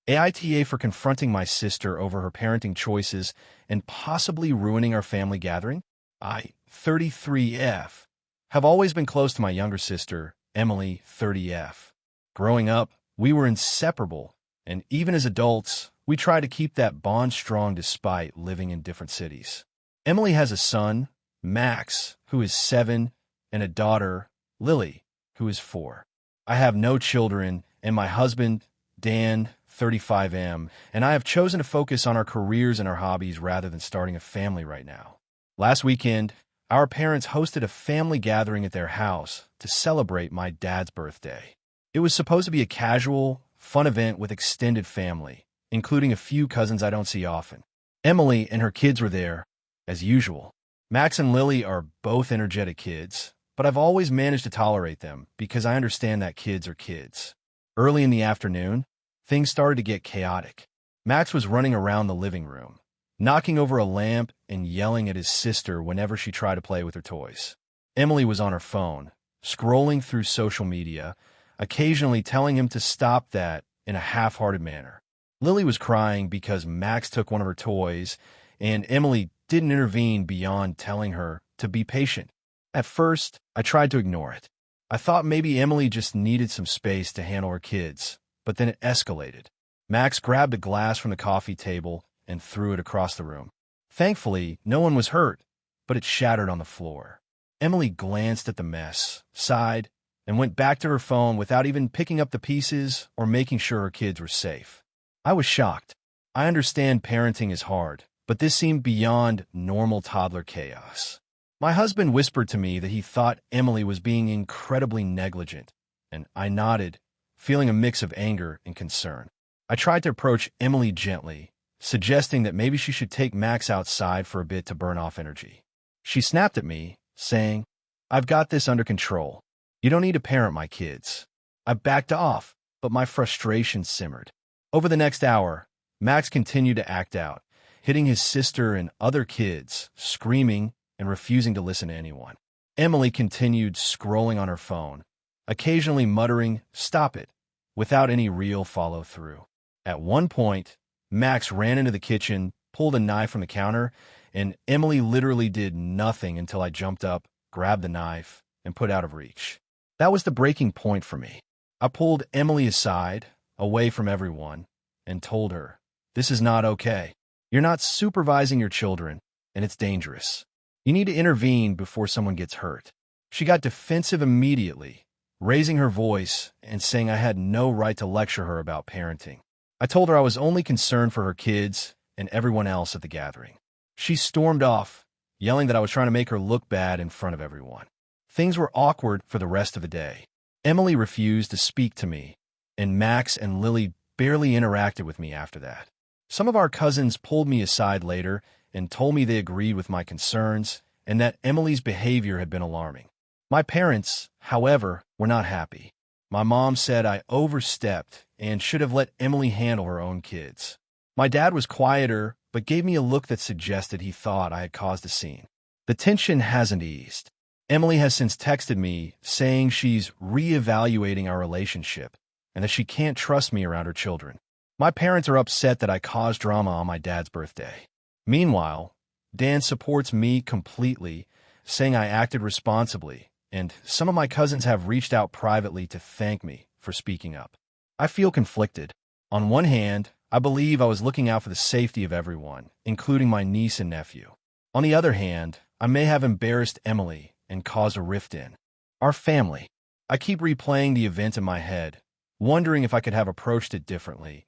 AITA for confronting my sister over her parenting choices and possibly ruining our family gathering? I, 33F, have always been close to my younger sister, Emily, 30F. Growing up, we were inseparable, and even as adults, we try to keep that bond strong despite living in different cities. Emily has a son, Max, who is 7, and a daughter, Lily, who is 4. I have no children, and my husband, Dan, 35M, and I have chosen to focus on our careers and our hobbies rather than starting a family right now. Last weekend, our parents hosted a family gathering at their house to celebrate my dad's birthday. It was supposed to be a casual, fun event with extended family, including a few cousins I don't see often. Emily and her kids were there, as usual. Max and Lily are both energetic kids, but I've always managed to tolerate them because I understand that kids are kids. Early in the afternoon, things started to get chaotic. Max was running around the living room, knocking over a lamp and yelling at his sister whenever she tried to play with her toys. Emily was on her phone, scrolling through social media, occasionally telling him to stop that in a half-hearted manner. Lily was crying because Max took one of her toys, and Emily didn't intervene beyond telling her to be patient. At first, I tried to ignore it. I thought maybe Emily just needed some space to handle her kids, but then it escalated. Max grabbed a glass from the coffee table and threw it across the room. Thankfully, no one was hurt, but it shattered on the floor. Emily glanced at the mess, sighed, and went back to her phone without even picking up the pieces or making sure her kids were safe. I was shocked. I understand parenting is hard, but this seemed beyond normal toddler chaos. My husband whispered to me that he thought Emily was being incredibly negligent, and I nodded, feeling a mix of anger and concern. I tried to approach Emily gently, suggesting that maybe she should take Max outside for a bit to burn off energy. She snapped at me, saying, "I've got this under control. You don't need to parent my kids." I backed off, but my frustration simmered. Over the next hour, Max continued to act out, hitting his sister and other kids, screaming and refusing to listen to anyone. Emily continued scrolling on her phone, occasionally muttering, "Stop it," without any real follow-through. At one point, Max ran into the kitchen, pulled a knife from the counter, and Emily literally did nothing until I jumped up, grabbed the knife, and put out of reach. That was the breaking point for me. I pulled Emily aside, away from everyone, and told her, "This is not okay. You're not supervising your children, and it's dangerous. You need to intervene before someone gets hurt." She got defensive immediately, raising her voice and saying I had no right to lecture her about parenting. I told her I was only concerned for her kids and everyone else at the gathering. She stormed off, yelling that I was trying to make her look bad in front of everyone. Things were awkward for the rest of the day. Emily refused to speak to me, and Max and Lily barely interacted with me after that. Some of our cousins pulled me aside later and told me they agreed with my concerns and that Emily's behavior had been alarming. My parents, however, were not happy. My mom said I overstepped and should have let Emily handle her own kids. My dad was quieter, but gave me a look that suggested he thought I had caused a scene. The tension hasn't eased. Emily has since texted me saying she's reevaluating our relationship and that she can't trust me around her children. My parents are upset that I caused drama on my dad's birthday. Meanwhile, Dan supports me completely, saying I acted responsibly, and some of my cousins have reached out privately to thank me for speaking up. I feel conflicted. On one hand, I believe I was looking out for the safety of everyone, including my niece and nephew. On the other hand, I may have embarrassed Emily and caused a rift in our family. I keep replaying the event in my head, wondering if I could have approached it differently,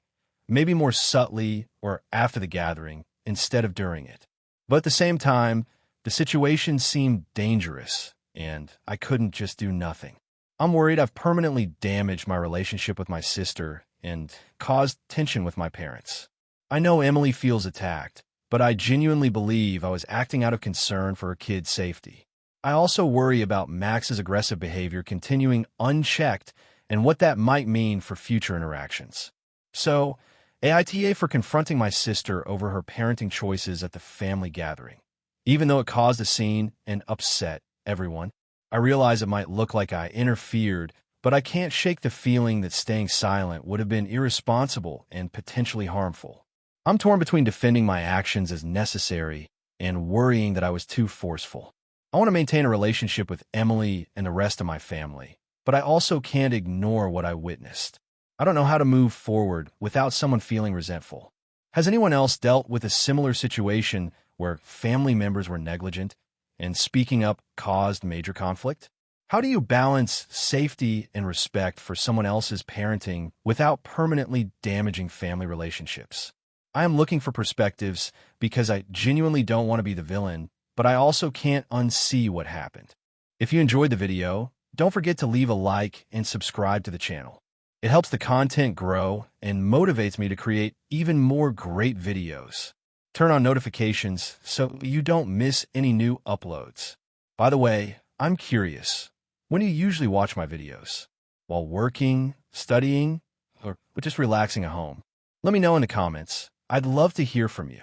maybe more subtly or after the gathering instead of during it. But at the same time, the situation seemed dangerous, and I couldn't just do nothing. I'm worried I've permanently damaged my relationship with my sister and caused tension with my parents. I know Emily feels attacked, but I genuinely believe I was acting out of concern for her kids' safety. I also worry about Max's aggressive behavior continuing unchecked and what that might mean for future interactions. So, AITA for confronting my sister over her parenting choices at the family gathering. Even though it caused a scene and upset everyone, I realize it might look like I interfered but I can't shake the feeling that staying silent would have been irresponsible and potentially harmful. I'm torn between defending my actions as necessary and worrying that I was too forceful. I want to maintain a relationship with Emily and the rest of my family, but I also can't ignore what I witnessed. I don't know how to move forward without someone feeling resentful. Has anyone else dealt with a similar situation where family members were negligent and speaking up caused major conflict? How do you balance safety and respect for someone else's parenting without permanently damaging family relationships? I am looking for perspectives because I genuinely don't want to be the villain, but I also can't unsee what happened. If you enjoyed the video, don't forget to leave a like and subscribe to the channel. It helps the content grow and motivates me to create even more great videos. Turn on notifications so you don't miss any new uploads. By the way, I'm curious. When do you usually watch my videos? While working, studying, or just relaxing at home? Let me know in the comments. I'd love to hear from you.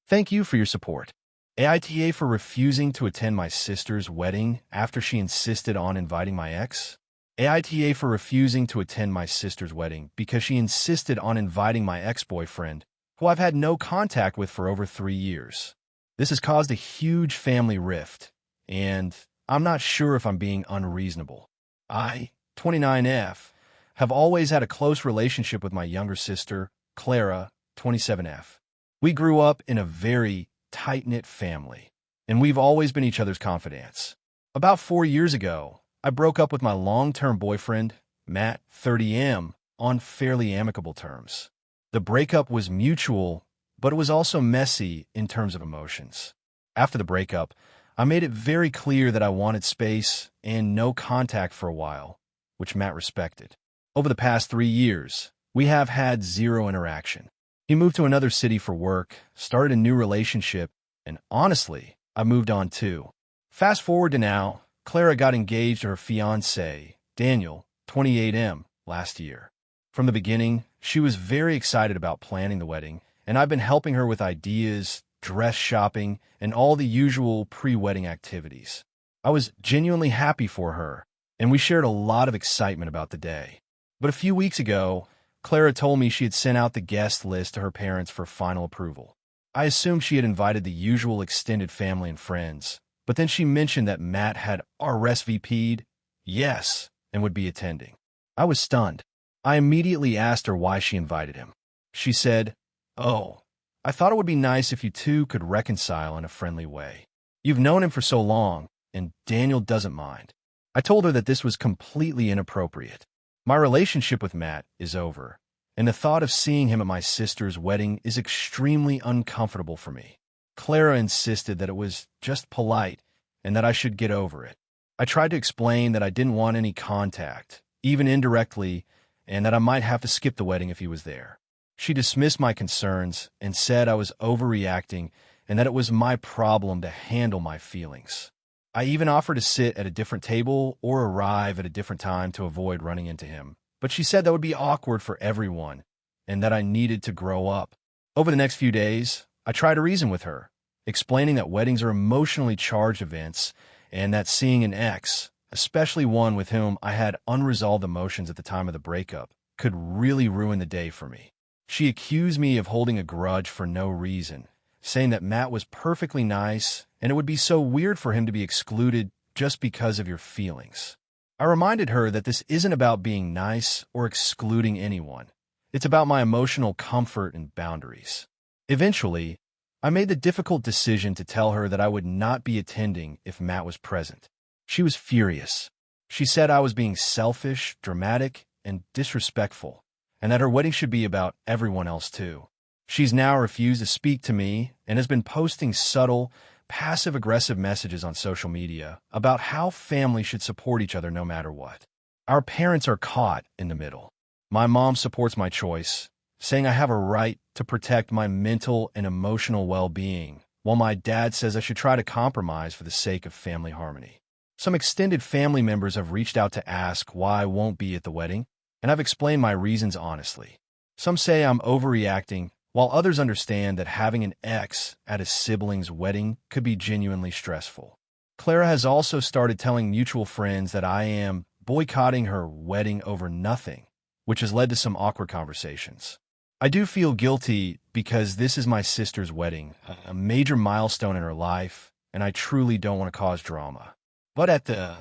Thank you for your support. AITA for refusing to attend my sister's wedding after she insisted on inviting my ex? AITA for refusing to attend my sister's wedding because she insisted on inviting my ex-boyfriend, who I've had no contact with for over 3 years. This has caused a huge family rift, and I'm not sure if I'm being unreasonable. I, 29F, have always had a close relationship with my younger sister, Clara, 27F. We grew up in a very tight-knit family, and we've always been each other's confidants. About 4 years ago, I broke up with my long-term boyfriend, Matt, 30M, on fairly amicable terms. The breakup was mutual, but it was also messy in terms of emotions. After the breakup, I made it very clear that I wanted space and no contact for a while, which Matt respected. Over the past 3 years, we have had zero interaction. He moved to another city for work, started a new relationship, and honestly, I moved on too. Fast forward to now, Clara got engaged to her fiancé, Daniel, 28M, last year. From the beginning, she was very excited about planning the wedding, and I've been helping her with ideas, dress shopping, and all the usual pre-wedding activities. I was genuinely happy for her, and we shared a lot of excitement about the day. But a few weeks ago, Clara told me she had sent out the guest list to her parents for final approval. I assumed she had invited the usual extended family and friends, but then she mentioned that Matt had RSVP'd, yes, and would be attending. I was stunned. I immediately asked her why she invited him. She said, "Oh, I thought it would be nice if you two could reconcile in a friendly way. You've known him for so long, and Daniel doesn't mind." I told her that this was completely inappropriate. My relationship with Matt is over, and the thought of seeing him at my sister's wedding is extremely uncomfortable for me. Clara insisted that it was just polite and that I should get over it. I tried to explain that I didn't want any contact, even indirectly, and that I might have to skip the wedding if he was there. She dismissed my concerns and said I was overreacting and that it was my problem to handle my feelings. I even offered to sit at a different table or arrive at a different time to avoid running into him, but she said that would be awkward for everyone and that I needed to grow up. Over the next few days, I tried to reason with her, explaining that weddings are emotionally charged events and that seeing an ex, especially one with whom I had unresolved emotions at the time of the breakup, could really ruin the day for me. She accused me of holding a grudge for no reason, saying that Matt was perfectly nice and it would be so weird for him to be excluded just because of your feelings. I reminded her that this isn't about being nice or excluding anyone. It's about my emotional comfort and boundaries. Eventually, I made the difficult decision to tell her that I would not be attending if Matt was present. She was furious. She said I was being selfish, dramatic, and disrespectful, and that her wedding should be about everyone else too. She's now refused to speak to me and has been posting subtle, passive-aggressive messages on social media about how families should support each other no matter what. Our parents are caught in the middle. My mom supports my choice, saying I have a right to protect my mental and emotional well-being, while my dad says I should try to compromise for the sake of family harmony. Some extended family members have reached out to ask why I won't be at the wedding, and I've explained my reasons honestly. Some say I'm overreacting, while others understand that having an ex at a sibling's wedding could be genuinely stressful. Clara has also started telling mutual friends that I am boycotting her wedding over nothing, which has led to some awkward conversations. I do feel guilty because this is my sister's wedding, a major milestone in her life, and I truly don't want to cause drama. But at the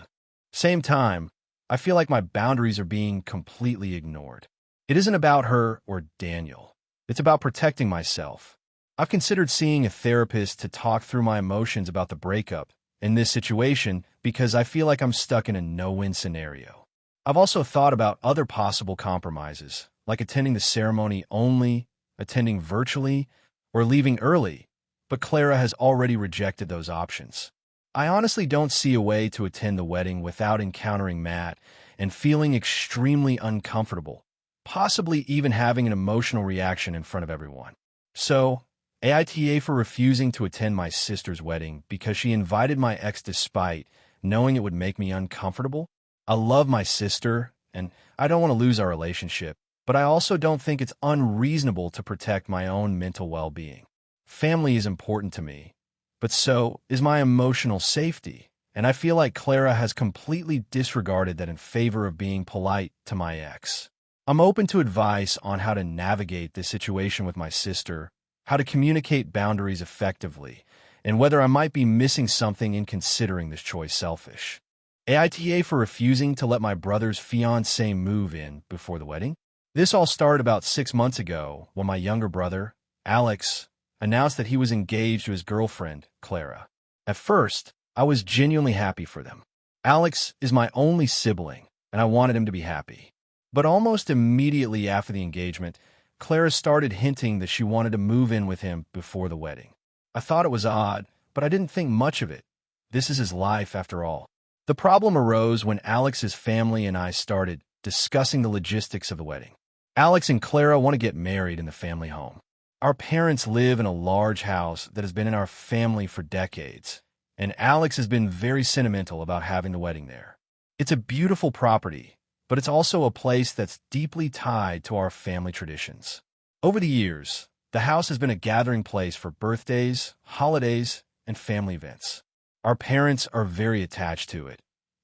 same time, I feel like my boundaries are being completely ignored. It isn't about her or Daniel. It's about protecting myself. I've considered seeing a therapist to talk through my emotions about the breakup in this situation because I feel like I'm stuck in a no-win scenario. I've also thought about other possible compromises, like attending the ceremony only, attending virtually, or leaving early, but Clara has already rejected those options. I honestly don't see a way to attend the wedding without encountering Matt and feeling extremely uncomfortable, possibly even having an emotional reaction in front of everyone. So, AITA for refusing to attend my sister's wedding because she invited my ex despite knowing it would make me uncomfortable. I love my sister, and I don't want to lose our relationship, but I also don't think it's unreasonable to protect my own mental well-being. Family is important to me, but so is my emotional safety, and I feel like Clara has completely disregarded that in favor of being polite to my ex. I'm open to advice on how to navigate this situation with my sister, how to communicate boundaries effectively, and whether I might be missing something in considering this choice selfish. AITA for refusing to let my brother's fiancée move in before the wedding. This all started about 6 months ago when my younger brother, Alex, announced that he was engaged to his girlfriend, Clara. At first, I was genuinely happy for them. Alex is my only sibling, and I wanted him to be happy. But almost immediately after the engagement, Clara started hinting that she wanted to move in with him before the wedding. I thought it was odd, but I didn't think much of it. This is his life, after all. The problem arose when Alex's family and I started discussing the logistics of the wedding. Alex and Clara want to get married in the family home. Our parents live in a large house that has been in our family for decades, and Alex has been very sentimental about having the wedding there. It's a beautiful property, but it's also a place that's deeply tied to our family traditions. Over the years, the house has been a gathering place for birthdays, holidays, and family events. Our parents are very attached to it,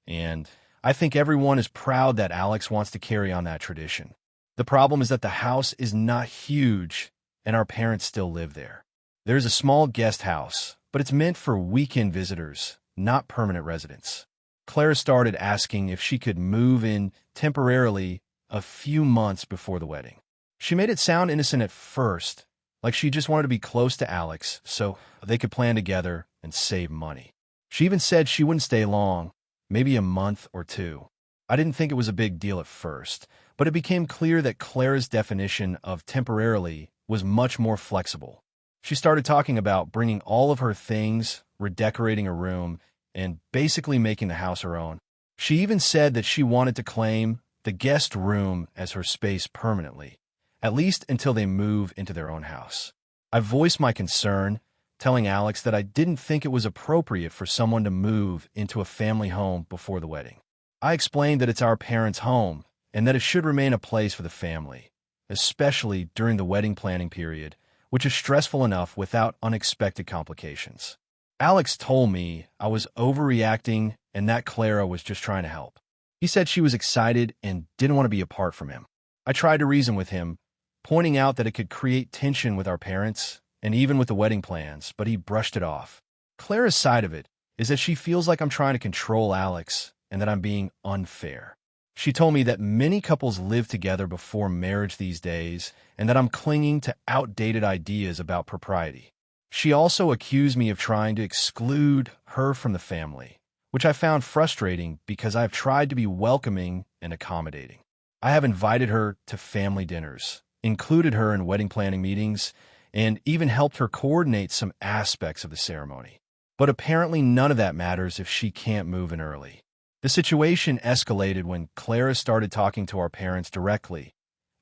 and I think everyone is proud that Alex wants to carry on that tradition. The problem is that the house is not huge, and our parents still live there. There's a small guest house, but it's meant for weekend visitors, not permanent residents. Clara started asking if she could move in temporarily a few months before the wedding. She made it sound innocent at first, like she just wanted to be close to Alex so they could plan together and save money. She even said she wouldn't stay long, maybe a month or two. I didn't think it was a big deal at first, but it became clear that Clara's definition of temporarily was much more flexible. She started talking about bringing all of her things, redecorating her room, and basically making the house her own. She even said that she wanted to claim the guest room as her space permanently, at least until they move into their own house. I voiced my concern, telling Alex that I didn't think it was appropriate for someone to move into a family home before the wedding. I explained that it's our parents' home and that it should remain a place for the family, especially during the wedding planning period, which is stressful enough without unexpected complications. Alex told me I was overreacting and that Clara was just trying to help. He said she was excited and didn't want to be apart from him. I tried to reason with him, pointing out that it could create tension with our parents and even with the wedding plans, but he brushed it off. Clara's side of it is that she feels like I'm trying to control Alex and that I'm being unfair. She told me that many couples live together before marriage these days and that I'm clinging to outdated ideas about propriety. She also accused me of trying to exclude her from the family, which I found frustrating because I've tried to be welcoming and accommodating. I have invited her to family dinners, included her in wedding planning meetings, and even helped her coordinate some aspects of the ceremony. But apparently none of that matters if she can't move in early. The situation escalated when Clara started talking to our parents directly,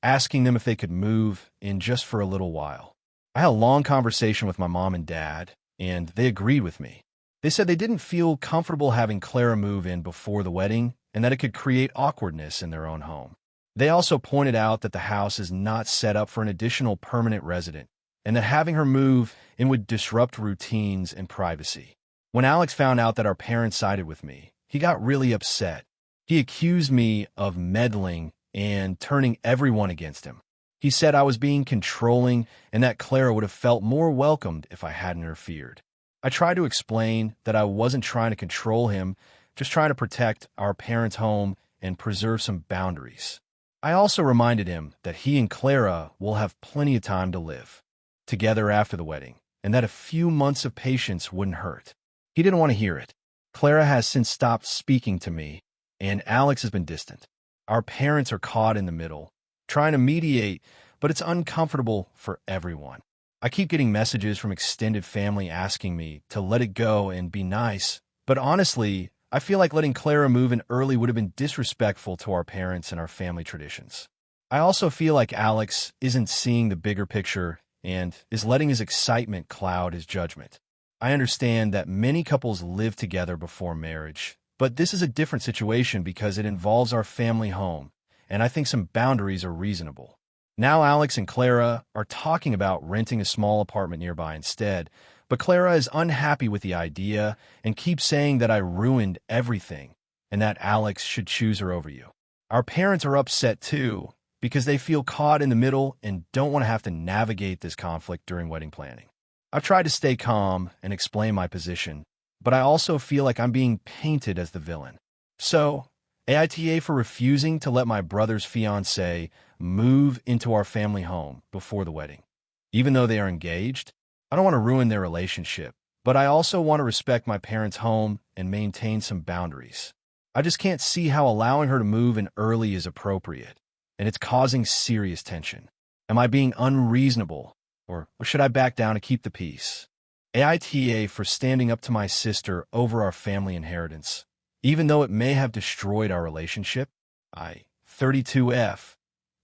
asking them if they could move in just for a little while. I had a long conversation with my mom and dad, and they agreed with me. They said they didn't feel comfortable having Clara move in before the wedding and that it could create awkwardness in their own home. They also pointed out that the house is not set up for an additional permanent resident and that having her move in would disrupt routines and privacy. When Alex found out that our parents sided with me, he got really upset. He accused me of meddling and turning everyone against him. He said I was being controlling and that Clara would have felt more welcomed if I hadn't interfered. I tried to explain that I wasn't trying to control him, just trying to protect our parents' home and preserve some boundaries. I also reminded him that he and Clara will have plenty of time to live together after the wedding, and that a few months of patience wouldn't hurt. He didn't want to hear it. Clara has since stopped speaking to me, and Alex has been distant. Our parents are caught in the middle, trying to mediate, but it's uncomfortable for everyone. I keep getting messages from extended family asking me to let it go and be nice, but honestly, I feel like letting Clara move in early would have been disrespectful to our parents and our family traditions. I also feel like Alex isn't seeing the bigger picture and is letting his excitement cloud his judgment. I understand that many couples live together before marriage, but this is a different situation because it involves our family home, and I think some boundaries are reasonable. Now Alex and Clara are talking about renting a small apartment nearby instead, but Clara is unhappy with the idea and keeps saying that I ruined everything and that Alex should choose her over you. Our parents are upset too because they feel caught in the middle and don't want to have to navigate this conflict during wedding planning. I've tried to stay calm and explain my position, but I also feel like I'm being painted as the villain. So, AITA for refusing to let my brother's fiancé move into our family home before the wedding. Even though they are engaged, I don't want to ruin their relationship, but I also want to respect my parents' home and maintain some boundaries. I just can't see how allowing her to move in early is appropriate, and it's causing serious tension. Am I being unreasonable, or should I back down to keep the peace? AITA for standing up to my sister over our family inheritance, even though it may have destroyed our relationship. I, 32F,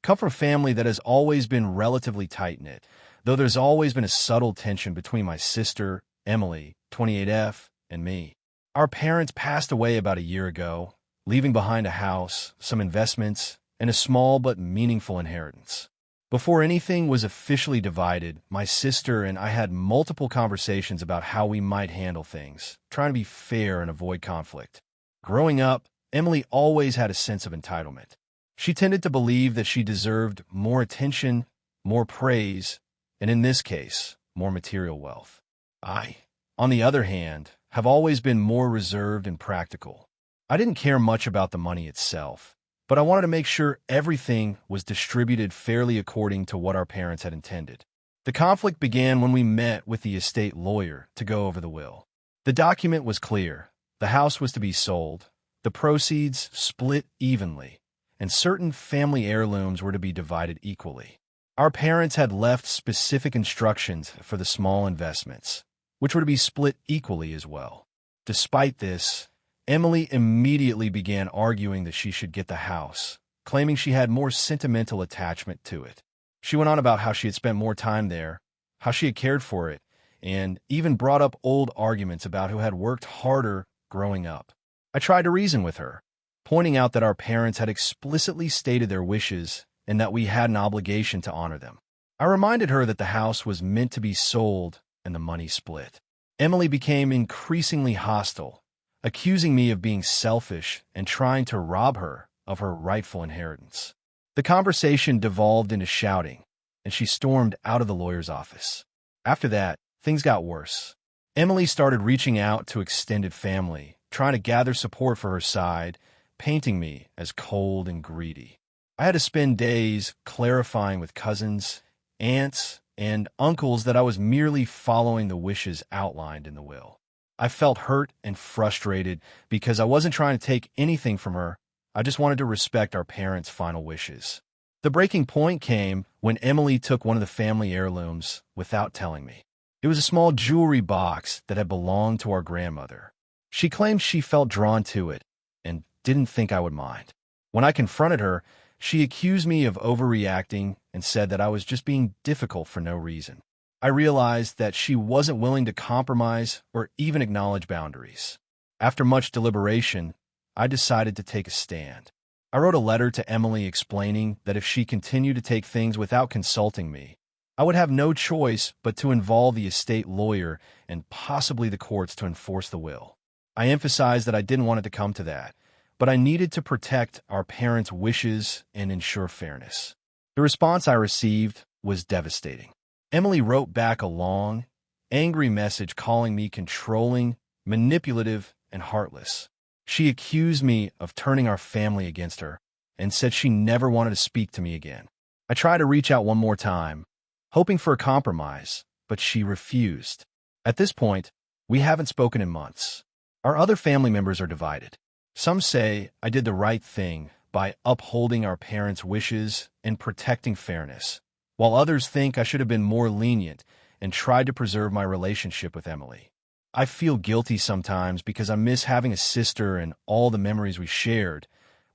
come from a family that has always been relatively tight-knit, though there's always been a subtle tension between my sister, Emily, 28F, and me. Our parents passed away about a year ago, leaving behind a house, some investments, and a small but meaningful inheritance. Before anything was officially divided, my sister and I had multiple conversations about how we might handle things, trying to be fair and avoid conflict. Growing up, Emily always had a sense of entitlement. She tended to believe that she deserved more attention, more praise, and in this case, more material wealth. I, on the other hand, have always been more reserved and practical. I didn't care much about the money itself, but I wanted to make sure everything was distributed fairly according to what our parents had intended. The conflict began when we met with the estate lawyer to go over the will. The document was clear. The house was to be sold, the proceeds split evenly, and certain family heirlooms were to be divided equally. Our parents had left specific instructions for the small investments, which were to be split equally as well. Despite this, Emily immediately began arguing that she should get the house, claiming she had more sentimental attachment to it. She went on about how she had spent more time there, how she had cared for it, and even brought up old arguments about who had worked harder growing up. I tried to reason with her, pointing out that our parents had explicitly stated their wishes and that we had an obligation to honor them. I reminded her that the house was meant to be sold and the money split. Emily became increasingly hostile, accusing me of being selfish and trying to rob her of her rightful inheritance. The conversation devolved into shouting, and she stormed out of the lawyer's office. After that, things got worse. Emily started reaching out to extended family, trying to gather support for her side, painting me as cold and greedy. I had to spend days clarifying with cousins, aunts, and uncles that I was merely following the wishes outlined in the will. I felt hurt and frustrated because I wasn't trying to take anything from her. I just wanted to respect our parents' final wishes. The breaking point came when Emily took one of the family heirlooms without telling me. It was a small jewelry box that had belonged to our grandmother. She claimed she felt drawn to it and didn't think I would mind. When I confronted her, she accused me of overreacting and said that I was just being difficult for no reason. I realized that she wasn't willing to compromise or even acknowledge boundaries. After much deliberation, I decided to take a stand. I wrote a letter to Emily explaining that if she continued to take things without consulting me, I would have no choice but to involve the estate lawyer and possibly the courts to enforce the will. I emphasized that I didn't want it to come to that, but but I needed to protect our parents' wishes and ensure fairness. The response I received was devastating. Emily wrote back a long, angry message calling me controlling, manipulative, and heartless. She accused me of turning our family against her and said she never wanted to speak to me again. I tried to reach out one more time, hoping for a compromise, but she refused. At this point, we haven't spoken in months. Our other family members are divided. Some say I did the right thing by upholding our parents' wishes and protecting fairness, while others think I should have been more lenient and tried to preserve my relationship with Emily. I feel guilty sometimes because I miss having a sister and all the memories we shared,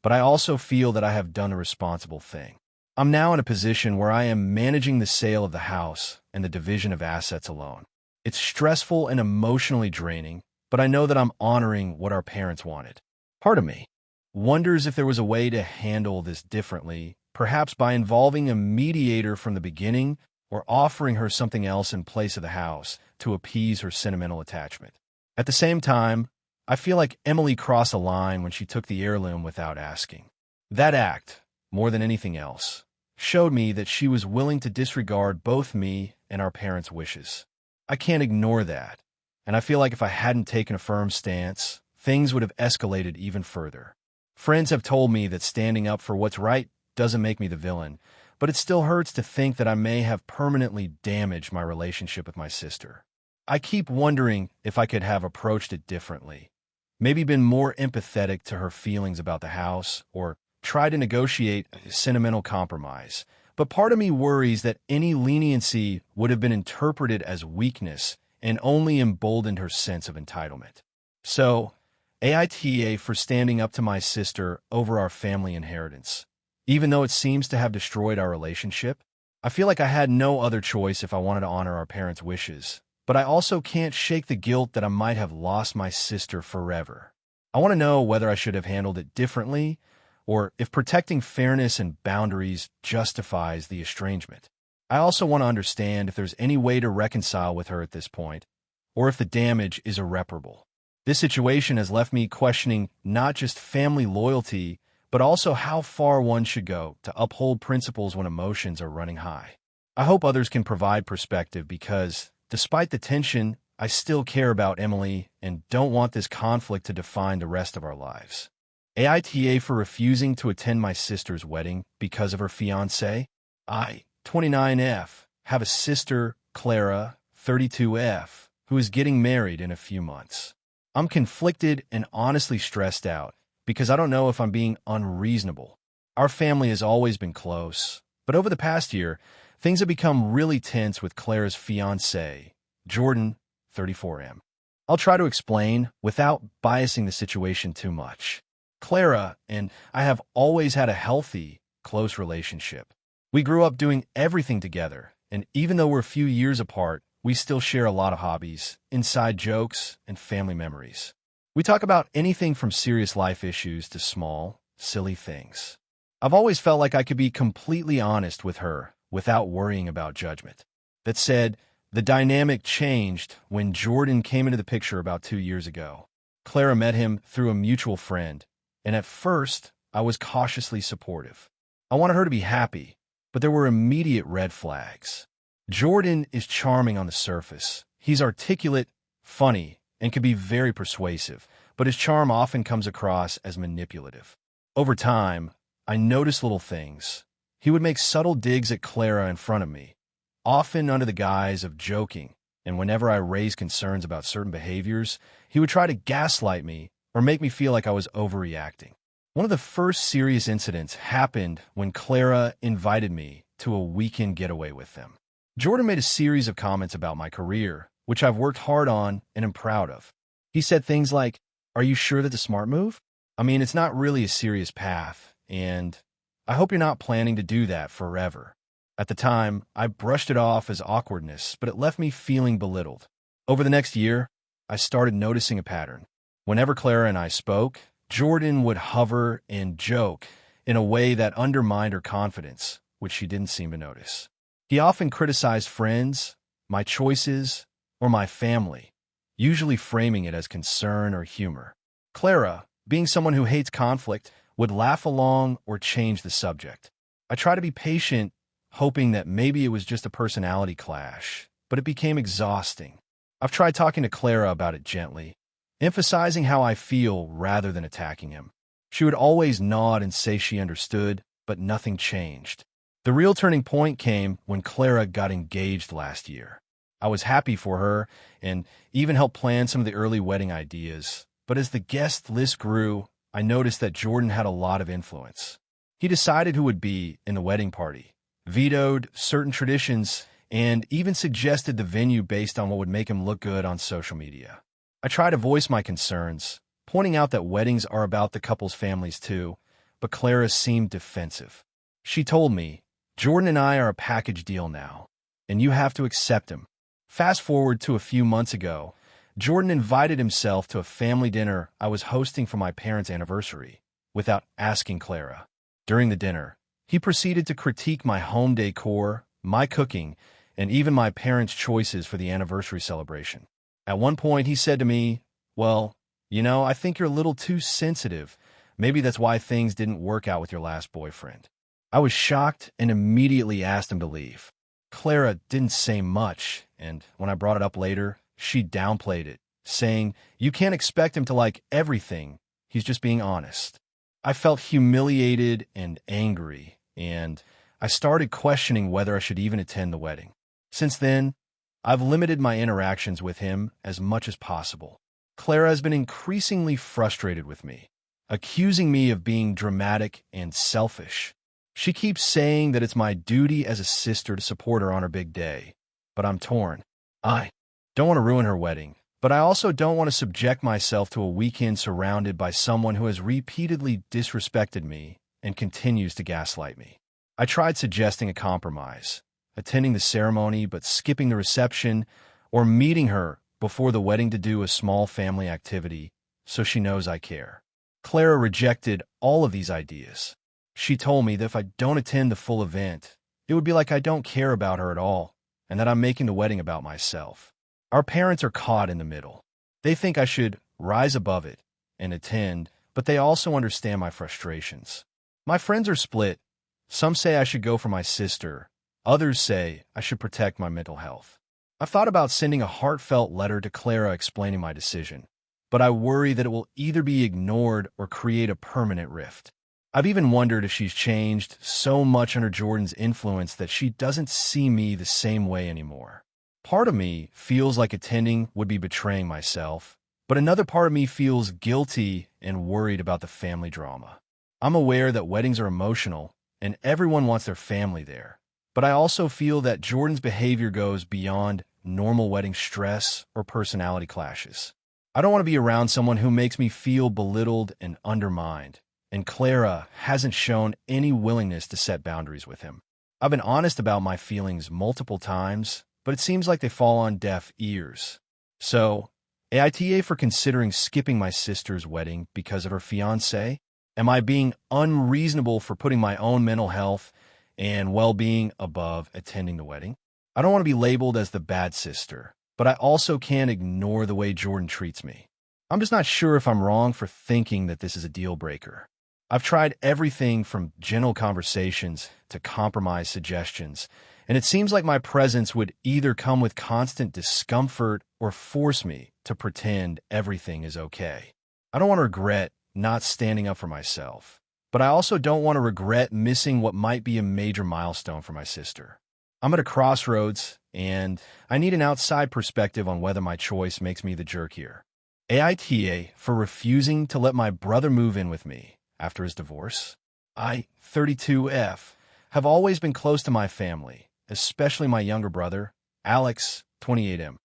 but I also feel that I have done a responsible thing. I'm now in a position where I am managing the sale of the house and the division of assets alone. It's stressful and emotionally draining, but I know that I'm honoring what our parents wanted. Part of me wonders if there was a way to handle this differently, perhaps by involving a mediator from the beginning or offering her something else in place of the house to appease her sentimental attachment. At the same time, I feel like Emily crossed a line when she took the heirloom without asking. That act, more than anything else, showed me that she was willing to disregard both me and our parents' wishes. I can't ignore that, and I feel like if I hadn't taken a firm stance, things would have escalated even further. Friends have told me that standing up for what's right doesn't make me the villain, but it still hurts to think that I may have permanently damaged my relationship with my sister. I keep wondering if I could have approached it differently, maybe been more empathetic to her feelings about the house, or try to negotiate a sentimental compromise. But part of me worries that any leniency would have been interpreted as weakness and only emboldened her sense of entitlement. So, AITA for standing up to my sister over our family inheritance. Even though it seems to have destroyed our relationship, I feel like I had no other choice if I wanted to honor our parents' wishes. But I also can't shake the guilt that I might have lost my sister forever. I want to know whether I should have handled it differently, or if protecting fairness and boundaries justifies the estrangement. I also want to understand if there's any way to reconcile with her at this point, or if the damage is irreparable. This situation has left me questioning not just family loyalty, but also how far one should go to uphold principles when emotions are running high. I hope others can provide perspective because, despite the tension, I still care about Emily and don't want this conflict to define the rest of our lives. AITA for refusing to attend my sister's wedding because of her fiancé. I, 29F, have a sister, Clara, 32F, who is getting married in a few months. I'm conflicted and honestly stressed out because I don't know if I'm being unreasonable. Our family has always been close, but over the past year, things have become really tense with Clara's fiancé, Jordan, 34M. I'll try to explain without biasing the situation too much. Clara and I have always had a healthy, close relationship. We grew up doing everything together, and even though we're a few years apart, we still share a lot of hobbies, inside jokes, and family memories. We talk about anything from serious life issues to small, silly things. I've always felt like I could be completely honest with her without worrying about judgment. That said, the dynamic changed when Jordan came into the picture about 2 years ago. Clara met him through a mutual friend, and at first, I was cautiously supportive. I wanted her to be happy, but there were immediate red flags. Jordan is charming on the surface. He's articulate, funny, and can be very persuasive, but his charm often comes across as manipulative. Over time, I noticed little things. He would make subtle digs at Clara in front of me, often under the guise of joking, and whenever I raised concerns about certain behaviors, he would try to gaslight me or make me feel like I was overreacting. One of the first serious incidents happened when Clara invited me to a weekend getaway with them. Jordan made a series of comments about my career, which I've worked hard on and am proud of. He said things like, "Are you sure that's a smart move? I mean, it's not really a serious path, and I hope you're not planning to do that forever." At the time, I brushed it off as awkwardness, but it left me feeling belittled. Over the next year, I started noticing a pattern. Whenever Clara and I spoke, Jordan would hover and joke in a way that undermined her confidence, which she didn't seem to notice. He often criticized friends, my choices, or my family, usually framing it as concern or humor. Clara, being someone who hates conflict, would laugh along or change the subject. I try to be patient, hoping that maybe it was just a personality clash, but it became exhausting. I've tried talking to Clara about it gently, emphasizing how I feel rather than attacking him. She would always nod and say she understood, but nothing changed. The real turning point came when Clara got engaged last year. I was happy for her and even helped plan some of the early wedding ideas, but as the guest list grew, I noticed that Jordan had a lot of influence. He decided who would be in the wedding party, vetoed certain traditions, and even suggested the venue based on what would make him look good on social media. I tried to voice my concerns, pointing out that weddings are about the couple's families too, but Clara seemed defensive. She told me, "Jordan and I are a package deal now, and you have to accept him." Fast forward to a few months ago, Jordan invited himself to a family dinner I was hosting for my parents' anniversary, without asking Clara. During the dinner, he proceeded to critique my home decor, my cooking, and even my parents' choices for the anniversary celebration. At one point, he said to me, "Well, I think you're a little too sensitive. Maybe that's why things didn't work out with your last boyfriend." I was shocked and immediately asked him to leave. Clara didn't say much, and when I brought it up later, she downplayed it, saying, "You can't expect him to like everything. He's just being honest." I felt humiliated and angry, and I started questioning whether I should even attend the wedding. Since then, I've limited my interactions with him as much as possible. Clara has been increasingly frustrated with me, accusing me of being dramatic and selfish. She keeps saying that it's my duty as a sister to support her on her big day, but I'm torn. I don't want to ruin her wedding, but I also don't want to subject myself to a weekend surrounded by someone who has repeatedly disrespected me and continues to gaslight me. I tried suggesting a compromise, attending the ceremony but skipping the reception, or meeting her before the wedding to do a small family activity so she knows I care. Clara rejected all of these ideas. She told me that if I don't attend the full event, it would be like I don't care about her at all, and that I'm making the wedding about myself. Our parents are caught in the middle. They think I should rise above it and attend, but they also understand my frustrations. My friends are split. Some say I should go for my sister. Others say I should protect my mental health. I've thought about sending a heartfelt letter to Clara explaining my decision, but I worry that it will either be ignored or create a permanent rift. I've even wondered if she's changed so much under Jordan's influence that she doesn't see me the same way anymore. Part of me feels like attending would be betraying myself, but another part of me feels guilty and worried about the family drama. I'm aware that weddings are emotional and everyone wants their family there, but I also feel that Jordan's behavior goes beyond normal wedding stress or personality clashes. I don't want to be around someone who makes me feel belittled and undermined, and Clara hasn't shown any willingness to set boundaries with him. I've been honest about my feelings multiple times, but it seems like they fall on deaf ears. So, AITA for considering skipping my sister's wedding because of her fiancé? Am I being unreasonable for putting my own mental health and well-being above attending the wedding? I don't want to be labeled as the bad sister, but I also can't ignore the way Jordan treats me. I'm just not sure if I'm wrong for thinking that this is a deal breaker. I've tried everything from gentle conversations to compromise suggestions, and it seems like my presence would either come with constant discomfort or force me to pretend everything is okay. I don't want to regret not standing up for myself, but I also don't want to regret missing what might be a major milestone for my sister. I'm at a crossroads, and I need an outside perspective on whether my choice makes me the jerk here. AITA for refusing to let my brother move in with me after his divorce. I, 32F, have always been close to my family, especially my younger brother, Alex, 28M.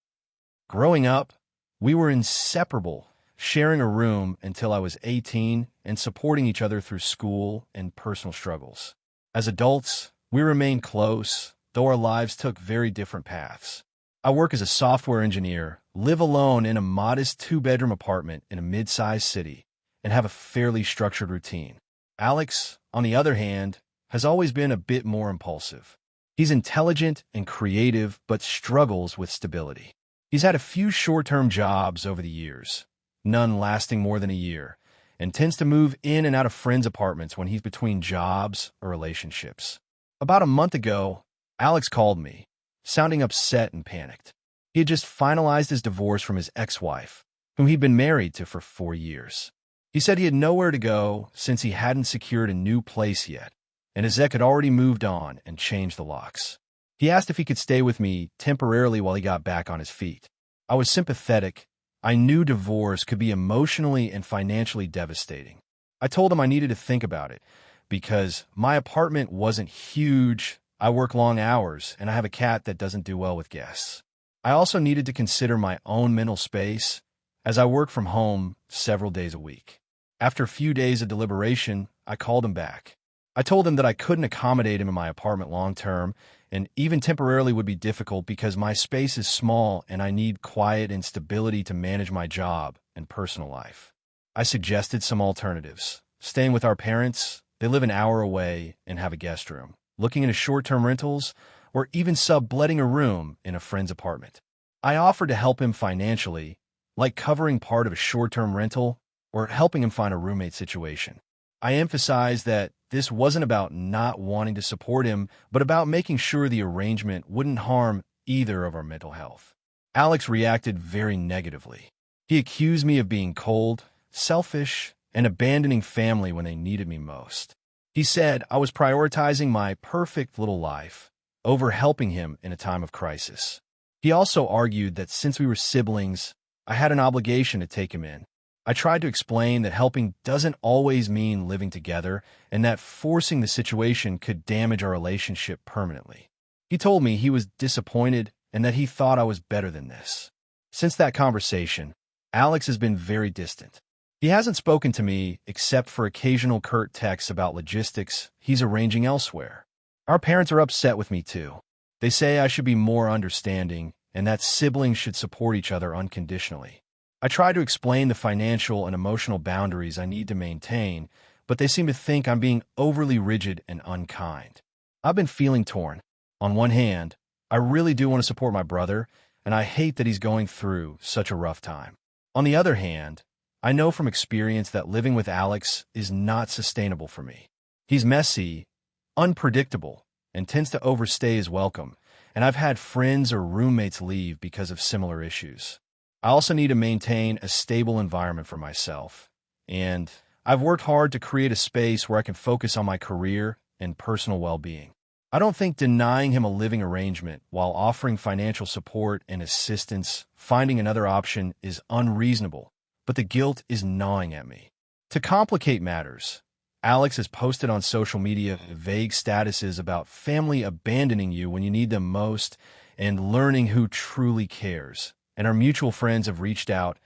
Growing up, we were inseparable, sharing a room until I was 18 and supporting each other through school and personal struggles. As adults, we remained close, though our lives took very different paths. I work as a software engineer, live alone in a modest 2-bedroom apartment in a mid-sized city, and have a fairly structured routine. Alex, on the other hand, has always been a bit more impulsive. He's intelligent and creative, but struggles with stability. He's had a few short-term jobs over the years, none lasting more than a year, and tends to move in and out of friends' apartments when he's between jobs or relationships. About a month ago, Alex called me, sounding upset and panicked. He had just finalized his divorce from his ex-wife, whom he'd been married to for 4 years. He said he had nowhere to go since he hadn't secured a new place yet, and his ex had already moved on and changed the locks. He asked if he could stay with me temporarily while he got back on his feet. I was sympathetic. I knew divorce could be emotionally and financially devastating. I told him I needed to think about it because my apartment wasn't huge, I work long hours, and I have a cat that doesn't do well with guests. I also needed to consider my own mental space as I work from home several days a week. After a few days of deliberation, I called him back. I told him that I couldn't accommodate him in my apartment long term, and even temporarily would be difficult because my space is small and I need quiet and stability to manage my job and personal life. I suggested some alternatives. Staying with our parents, they live an hour away and have a guest room. Looking into short-term rentals, or even subletting a room in a friend's apartment. I offered to help him financially, like covering part of a short-term rental or helping him find a roommate situation. I emphasized that this wasn't about not wanting to support him, but about making sure the arrangement wouldn't harm either of our mental health. Alex reacted very negatively. He accused me of being cold, selfish, and abandoning family when they needed me most. He said I was prioritizing my perfect little life over helping him in a time of crisis. He also argued that since we were siblings, I had an obligation to take him in. I tried to explain that helping doesn't always mean living together and that forcing the situation could damage our relationship permanently. He told me he was disappointed and that he thought I was better than this. Since that conversation, Alex has been very distant. He hasn't spoken to me except for occasional curt texts about logistics he's arranging elsewhere. Our parents are upset with me too. They say I should be more understanding and that siblings should support each other unconditionally. I try to explain the financial and emotional boundaries I need to maintain, but they seem to think I'm being overly rigid and unkind. I've been feeling torn. On one hand, I really do want to support my brother, and I hate that he's going through such a rough time. On the other hand, I know from experience that living with Alex is not sustainable for me. He's messy, unpredictable, and tends to overstay his welcome, and I've had friends or roommates leave because of similar issues. I also need to maintain a stable environment for myself, and I've worked hard to create a space where I can focus on my career and personal well-being. I don't think denying him a living arrangement while offering financial support and assistance, finding another option, is unreasonable, but the guilt is gnawing at me. To complicate matters, Alex has posted on social media vague statuses about family abandoning you when you need them most and learning who truly cares. And our mutual friends have reached out,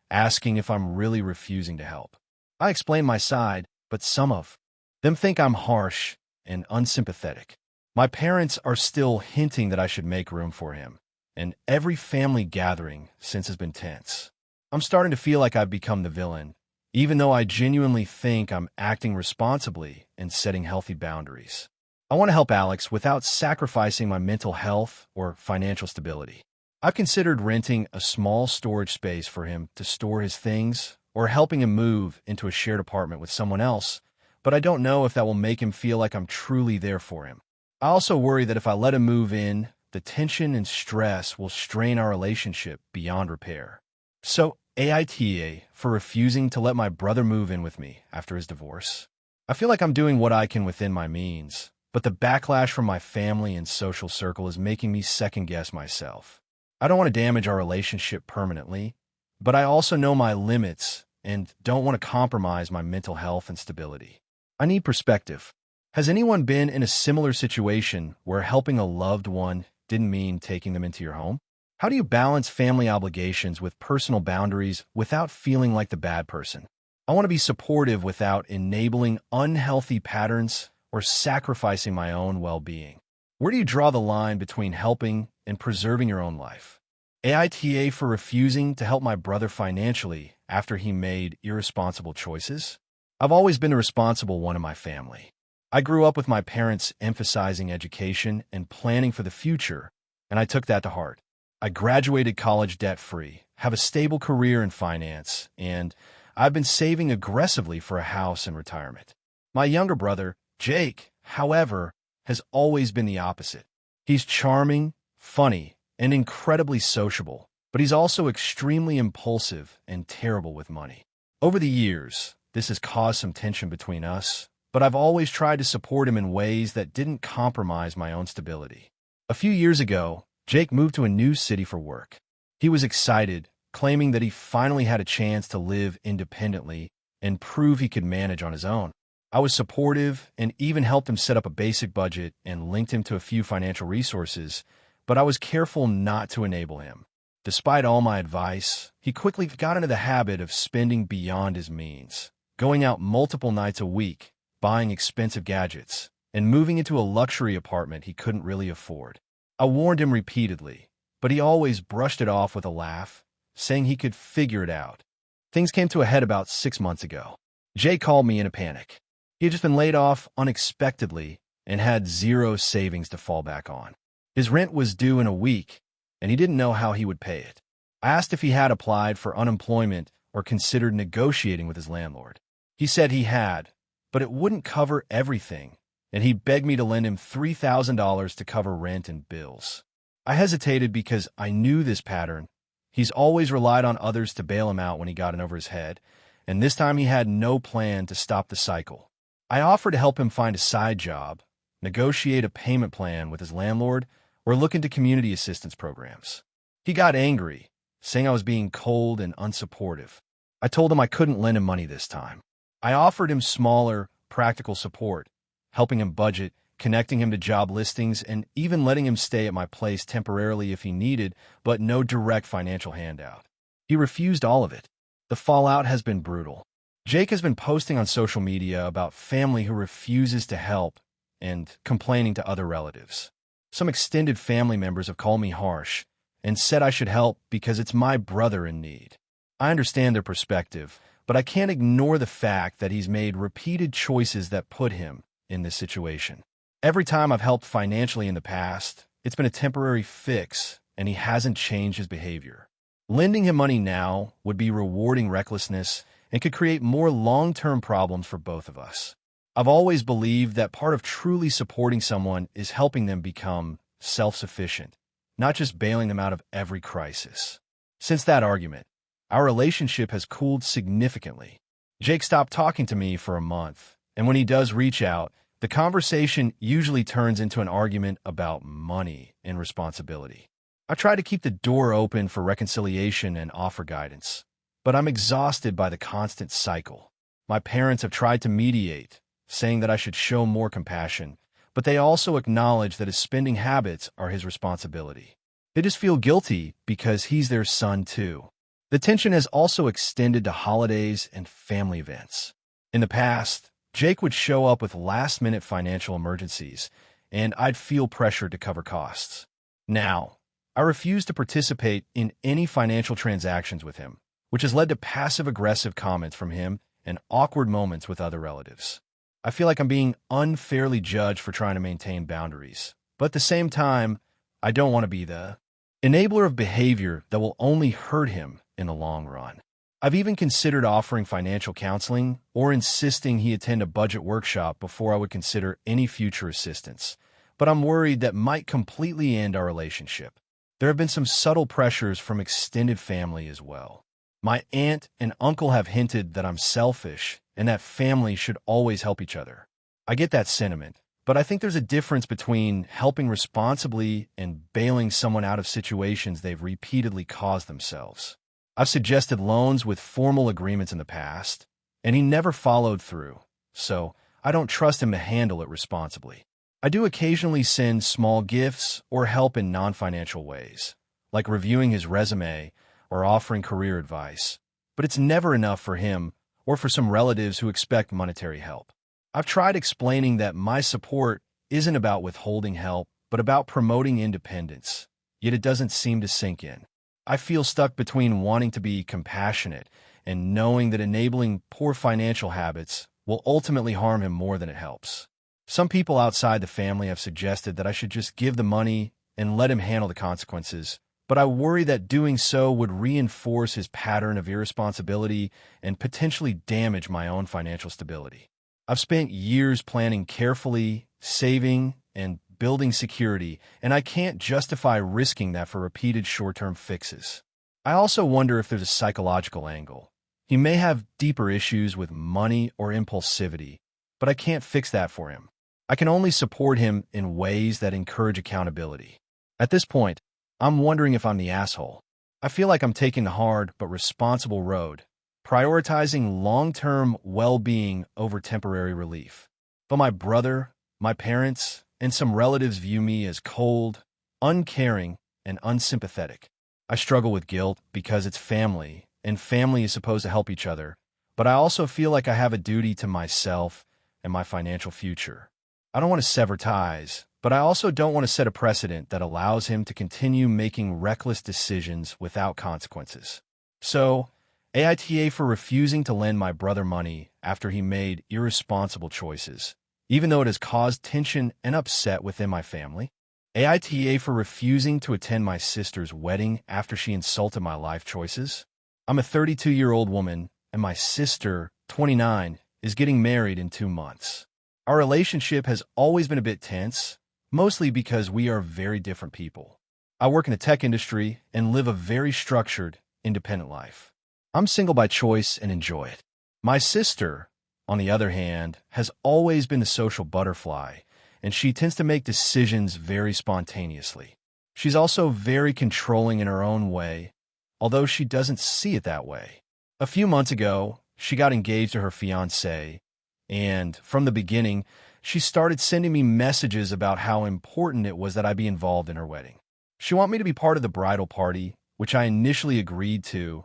asking if I'm really refusing to help. I explain my side, but some of them think I'm harsh and unsympathetic. My parents are still hinting that I should make room for him, and every family gathering since has been tense. I'm starting to feel like I've become the villain, even though I genuinely think I'm acting responsibly and setting healthy boundaries. I want to help Alex without sacrificing my mental health or financial stability. I've considered renting a small storage space for him to store his things or helping him move into a shared apartment with someone else, but I don't know if that will make him feel like I'm truly there for him. I also worry that if I let him move in, the tension and stress will strain our relationship beyond repair. So, AITA for refusing to let my brother move in with me after his divorce. I feel like I'm doing what I can within my means, but the backlash from my family and social circle is making me second-guess myself. I don't want to damage our relationship permanently, but I also know my limits and don't want to compromise my mental health and stability. I need perspective. Has anyone been in a similar situation where helping a loved one didn't mean taking them into your home? How do you balance family obligations with personal boundaries without feeling like the bad person? I want to be supportive without enabling unhealthy patterns or sacrificing my own well-being. Where do you draw the line between helping and preserving your own life? AITA for refusing to help my brother financially after he made irresponsible choices? I've always been the responsible one in my family. I grew up with my parents emphasizing education and planning for the future, and I took that to heart. I graduated college debt-free, have a stable career in finance, and I've been saving aggressively for a house and retirement. My younger brother, Jake, however, has always been the opposite. He's charming, funny, and incredibly sociable, but he's also extremely impulsive and terrible with money. Over the years, this has caused some tension between us, but I've always tried to support him in ways that didn't compromise my own stability. A few years ago, Jake moved to a new city for work. He was excited, claiming that he finally had a chance to live independently and prove he could manage on his own. I was supportive and even helped him set up a basic budget and linked him to a few financial resources, but I was careful not to enable him. Despite all my advice, he quickly got into the habit of spending beyond his means, going out multiple nights a week, buying expensive gadgets, and moving into a luxury apartment he couldn't really afford. I warned him repeatedly, but he always brushed it off with a laugh, saying he could figure it out. Things came to a head about 6 months ago. Jay called me in a panic. He had just been laid off unexpectedly and had zero savings to fall back on. His rent was due in a week, and he didn't know how he would pay it. I asked if he had applied for unemployment or considered negotiating with his landlord. He said he had, but it wouldn't cover everything, and he begged me to lend him $3,000 to cover rent and bills. I hesitated because I knew this pattern. He's always relied on others to bail him out when he got in over his head, and this time he had no plan to stop the cycle. I offered to help him find a side job, negotiate a payment plan with his landlord, or look into community assistance programs. He got angry, saying I was being cold and unsupportive. I told him I couldn't lend him money this time. I offered him smaller, practical support, helping him budget, connecting him to job listings, and even letting him stay at my place temporarily if he needed, but no direct financial handout. He refused all of it. The fallout has been brutal. Jake has been posting on social media about family who refuses to help and complaining to other relatives. Some extended family members have called me harsh and said I should help because it's my brother in need. I understand their perspective, but I can't ignore the fact that he's made repeated choices that put him in this situation. Every time I've helped financially in the past, it's been a temporary fix, and he hasn't changed his behavior. Lending him money now would be rewarding recklessness and could create more long-term problems for both of us. I've always believed that part of truly supporting someone is helping them become self-sufficient, not just bailing them out of every crisis. Since that argument, our relationship has cooled significantly. Jake stopped talking to me for a month, and when he does reach out, the conversation usually turns into an argument about money and responsibility. I try to keep the door open for reconciliation and offer guidance, but I'm exhausted by the constant cycle. My parents have tried to mediate, saying that I should show more compassion, but they also acknowledge that his spending habits are his responsibility. They just feel guilty because he's their son too. The tension has also extended to holidays and family events. In the past, Jake would show up with last-minute financial emergencies, and I'd feel pressure to cover costs. Now, I refuse to participate in any financial transactions with him, which has led to passive-aggressive comments from him and awkward moments with other relatives. I feel like I'm being unfairly judged for trying to maintain boundaries, but at the same time, I don't want to be the enabler of behavior that will only hurt him in the long run. I've even considered offering financial counseling or insisting he attend a budget workshop before I would consider any future assistance, but I'm worried that might completely end our relationship. There have been some subtle pressures from extended family as well. My aunt and uncle have hinted that I'm selfish and that family should always help each other. I get that sentiment, but I think there's a difference between helping responsibly and bailing someone out of situations they've repeatedly caused themselves. I've suggested loans with formal agreements in the past, and he never followed through, so I don't trust him to handle it responsibly. I do occasionally send small gifts or help in non-financial ways, like reviewing his resume or offering career advice, but it's never enough for him or for some relatives who expect monetary help. I've tried explaining that my support isn't about withholding help, but about promoting independence, yet it doesn't seem to sink in. I feel stuck between wanting to be compassionate and knowing that enabling poor financial habits will ultimately harm him more than it helps. Some people outside the family have suggested that I should just give the money and let him handle the consequences, but but I worry that doing so would reinforce his pattern of irresponsibility and potentially damage my own financial stability. I've spent years planning carefully, saving, and building security, and I can't justify risking that for repeated short-term fixes. I also wonder if there's a psychological angle. He may have deeper issues with money or impulsivity, but I can't fix that for him. I can only support him in ways that encourage accountability. At this point, I'm wondering if I'm the asshole. I feel like I'm taking the hard but responsible road, prioritizing long-term well-being over temporary relief. But my brother, my parents, and some relatives view me as cold, uncaring, and unsympathetic. I struggle with guilt because it's family, and family is supposed to help each other, but I also feel like I have a duty to myself and my financial future. I don't want to sever ties, but I also don't want to set a precedent that allows him to continue making reckless decisions without consequences. So, AITA for refusing to lend my brother money after he made irresponsible choices, even though it has caused tension and upset within my family. AITA for refusing to attend my sister's wedding after she insulted my life choices. I'm a 32-year-old woman, and my sister, 29, is getting married in 2 months. Our relationship has always been a bit tense, mostly because we are very different people. I work in the tech industry and live a very structured, independent life. I'm single by choice and enjoy it. My sister, on the other hand, has always been the social butterfly, and she tends to make decisions very spontaneously. She's also very controlling in her own way, although she doesn't see it that way. A few months ago, she got engaged to her fiancé, and from the beginning, she started sending me messages about how important it was that I be involved in her wedding. She wanted me to be part of the bridal party, which I initially agreed to,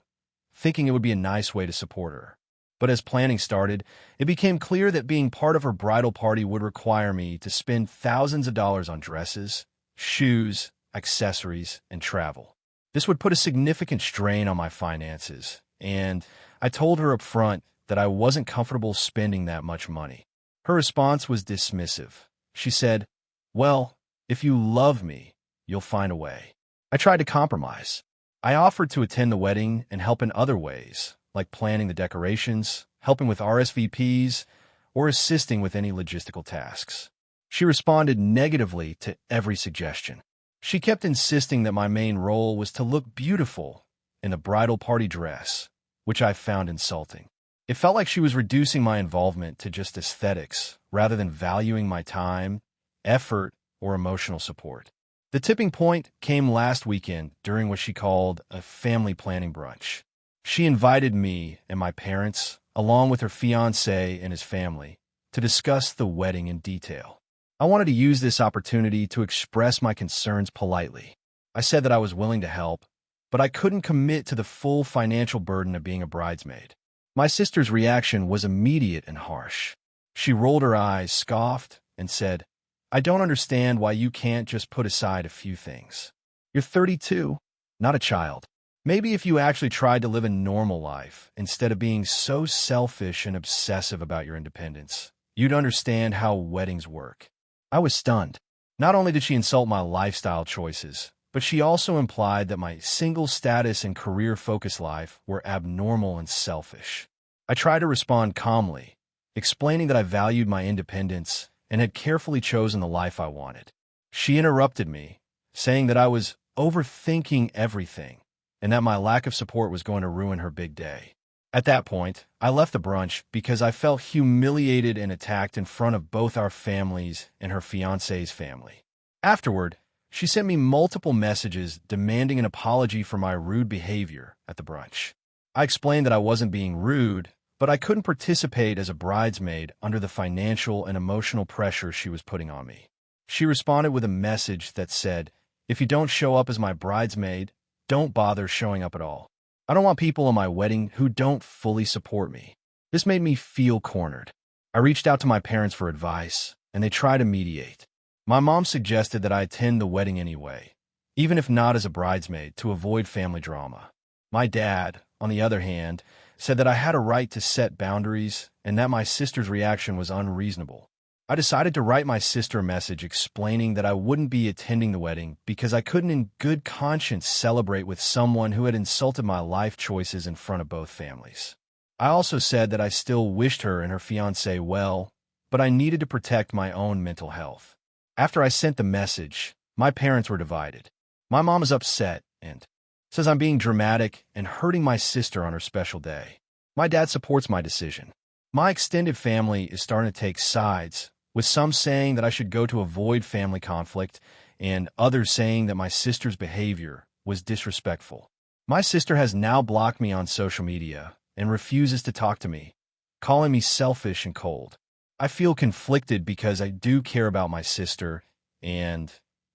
thinking it would be a nice way to support her. But as planning started, it became clear that being part of her bridal party would require me to spend thousands of dollars on dresses, shoes, accessories, and travel. This would put a significant strain on my finances, and I told her up front that I wasn't comfortable spending that much money. Her response was dismissive. She said, "Well, if you love me, you'll find a way." I tried to compromise. I offered to attend the wedding and help in other ways, like planning the decorations, helping with RSVPs, or assisting with any logistical tasks. She responded negatively to every suggestion. She kept insisting that my main role was to look beautiful in the bridal party dress, which I found insulting. It felt like she was reducing my involvement to just aesthetics rather than valuing my time, effort, or emotional support. The tipping point came last weekend during what she called a family planning brunch. She invited me and my parents, along with her fiancé and his family, to discuss the wedding in detail. I wanted to use this opportunity to express my concerns politely. I said that I was willing to help, but I couldn't commit to the full financial burden of being a bridesmaid. My sister's reaction was immediate and harsh. She rolled her eyes, scoffed, and said, "I don't understand why you can't just put aside a few things. You're 32, not a child. Maybe if you actually tried to live a normal life instead of being so selfish and obsessive about your independence, you'd understand how weddings work." I was stunned. Not only did she insult my lifestyle choices, but she also implied that my single status and career-focused life were abnormal and selfish. I tried to respond calmly, explaining that I valued my independence and had carefully chosen the life I wanted. She interrupted me, saying that I was overthinking everything and that my lack of support was going to ruin her big day. At that point, I left the brunch because I felt humiliated and attacked in front of both our families and her fiancé's family. Afterward, she sent me multiple messages demanding an apology for my rude behavior at the brunch. I explained that I wasn't being rude, but I couldn't participate as a bridesmaid under the financial and emotional pressure she was putting on me. She responded with a message that said, "If you don't show up as my bridesmaid, don't bother showing up at all. I don't want people at my wedding who don't fully support me." This made me feel cornered. I reached out to my parents for advice, and they tried to mediate. My mom suggested that I attend the wedding anyway, even if not as a bridesmaid, to avoid family drama. My dad, on the other hand, said that I had a right to set boundaries and that my sister's reaction was unreasonable. I decided to write my sister a message explaining that I wouldn't be attending the wedding because I couldn't in good conscience celebrate with someone who had insulted my life choices in front of both families. I also said that I still wished her and her fiancé well, but I needed to protect my own mental health. After I sent the message, my parents were divided. My mom is upset and says I'm being dramatic and hurting my sister on her special day. My dad supports my decision. My extended family is starting to take sides, with some saying that I should go to avoid family conflict and others saying that my sister's behavior was disrespectful. My sister has now blocked me on social media and refuses to talk to me, calling me selfish and cold. I feel conflicted because I do care about my sister, and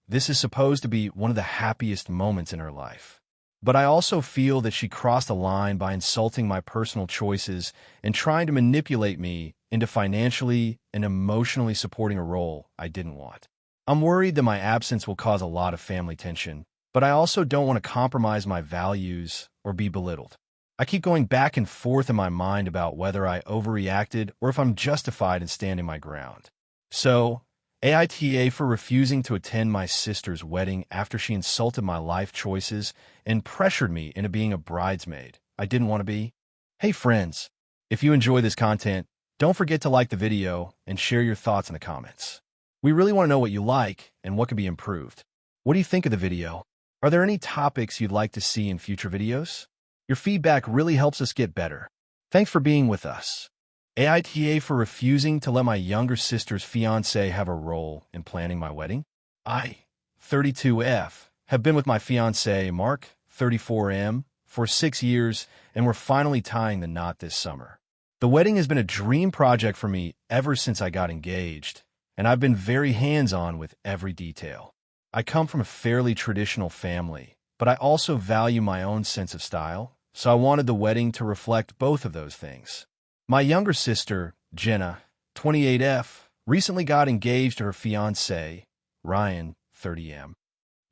this is supposed to be one of the happiest moments in her life. But I also feel that she crossed a line by insulting my personal choices and trying to manipulate me into financially and emotionally supporting a role I didn't want. I'm worried that my absence will cause a lot of family tension, but I also don't want to compromise my values or be belittled. I keep going back and forth in my mind about whether I overreacted or if I'm justified in standing my ground. So, AITA for refusing to attend my sister's wedding after she insulted my life choices and pressured me into being a bridesmaid I didn't want to be. Hey friends, if you enjoy this content, don't forget to like the video and share your thoughts in the comments. We really want to know what you like and what can be improved. What do you think of the video? Are there any topics you'd like to see in future videos? Your feedback really helps us get better. Thanks for being with us. AITA for refusing to let my younger sister's fiancé have a role in planning my wedding. I, 32F, have been with my fiancé, Mark, 34M, for 6 years, and we're finally tying the knot this summer. The wedding has been a dream project for me ever since I got engaged, and I've been very hands-on with every detail. I come from a fairly traditional family, but I also value my own sense of style, so I wanted the wedding to reflect both of those things. My younger sister, Jenna, 28F, recently got engaged to her fiancé, Ryan, 30M.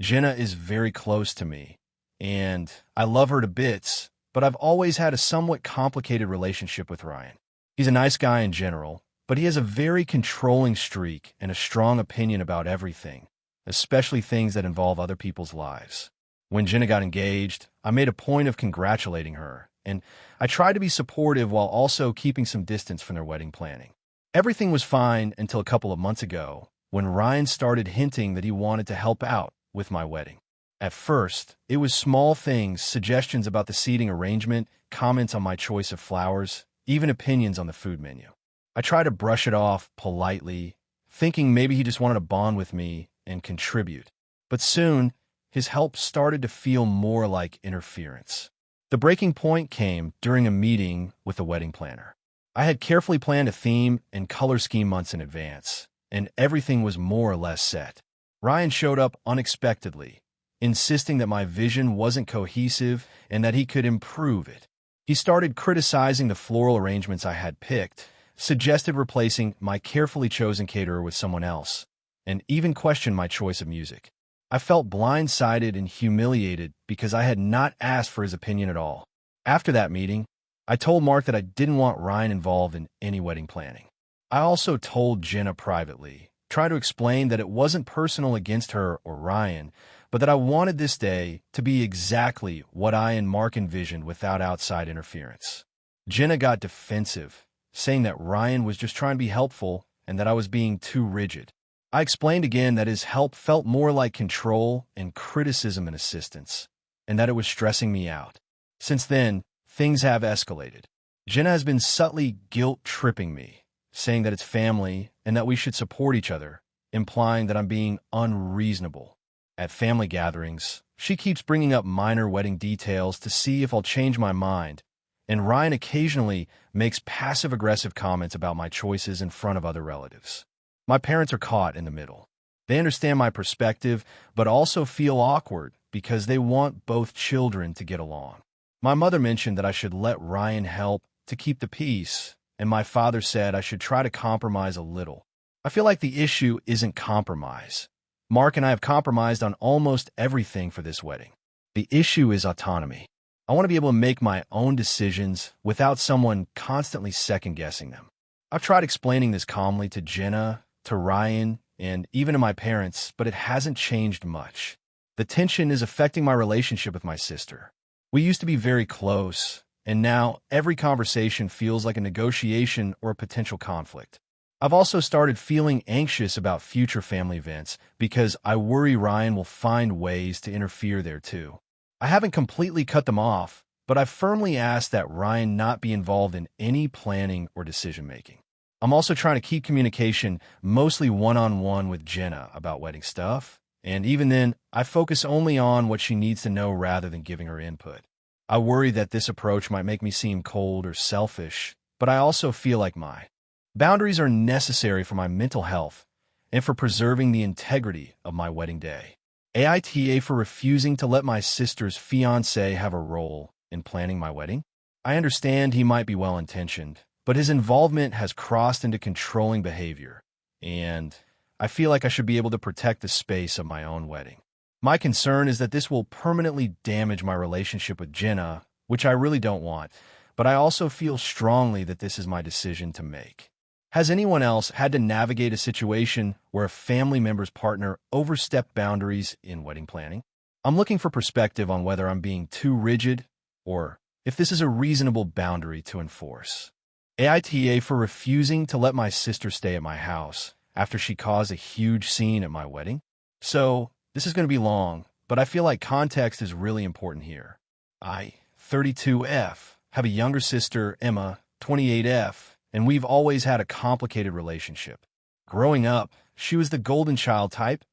Jenna is very close to me, and I love her to bits, but I've always had a somewhat complicated relationship with Ryan. He's a nice guy in general, but he has a very controlling streak and a strong opinion about everything, especially things that involve other people's lives. When Jenna got engaged, I made a point of congratulating her, and I tried to be supportive while also keeping some distance from their wedding planning. Everything was fine until a couple of months ago, when Ryan started hinting that he wanted to help out with my wedding. At first, it was small things, suggestions about the seating arrangement, comments on my choice of flowers, even opinions on the food menu. I tried to brush it off politely, thinking maybe he just wanted to bond with me and contribute. But soon, his help started to feel more like interference. The breaking point came during a meeting with the wedding planner. I had carefully planned a theme and color scheme months in advance, and everything was more or less set. Ryan showed up unexpectedly, insisting that my vision wasn't cohesive and that he could improve it. He started criticizing the floral arrangements I had picked, suggested replacing my carefully chosen caterer with someone else, and even questioned my choice of music. I felt blindsided and humiliated because I had not asked for his opinion at all. After that meeting, I told Mark that I didn't want Ryan involved in any wedding planning. I also told Jenna privately, trying to explain that it wasn't personal against her or Ryan, but that I wanted this day to be exactly what I and Mark envisioned without outside interference. Jenna got defensive, saying that Ryan was just trying to be helpful and that I was being too rigid. I explained again that his help felt more like control and criticism and assistance, and that it was stressing me out. Since then, things have escalated. Jenna has been subtly guilt-tripping me, saying that it's family and that we should support each other, implying that I'm being unreasonable. At family gatherings, she keeps bringing up minor wedding details to see if I'll change my mind, and Ryan occasionally makes passive-aggressive comments about my choices in front of other relatives. My parents are caught in the middle. They understand my perspective, but also feel awkward because they want both children to get along. My mother mentioned that I should let Ryan help to keep the peace, and my father said I should try to compromise a little. I feel like the issue isn't compromise. Mark and I have compromised on almost everything for this wedding. The issue is autonomy. I want to be able to make my own decisions without someone constantly second-guessing them. I've tried explaining this calmly to Jenna, to Ryan, and even to my parents, but it hasn't changed much. The tension is affecting my relationship with my sister. We used to be very close, and now every conversation feels like a negotiation or a potential conflict. I've also started feeling anxious about future family events because I worry Ryan will find ways to interfere there too. I haven't completely cut them off, but I've firmly asked that Ryan not be involved in any planning or decision-making. I'm also trying to keep communication mostly one-on-one with Jenna about wedding stuff, and even then, I focus only on what she needs to know rather than giving her input. I worry that this approach might make me seem cold or selfish, but I also feel like my boundaries are necessary for my mental health and for preserving the integrity of my wedding day. AITA for refusing to let my sister's fiancé have a role in planning my wedding. I understand he might be well-intentioned, but his involvement has crossed into controlling behavior, and I feel like I should be able to protect the space of my own wedding. My concern is that this will permanently damage my relationship with Jenna, which I really don't want, but I also feel strongly that this is my decision to make. Has anyone else had to navigate a situation where a family member's partner overstepped boundaries in wedding planning? I'm looking for perspective on whether I'm being too rigid or if this is a reasonable boundary to enforce. AITA for refusing to let my sister stay at my house after she caused a huge scene at my wedding. So, this is going to be long, but I feel like context is really important here. I, 32F, have a younger sister, Emma, 28F, and we've always had a complicated relationship. Growing up, she was the golden child type,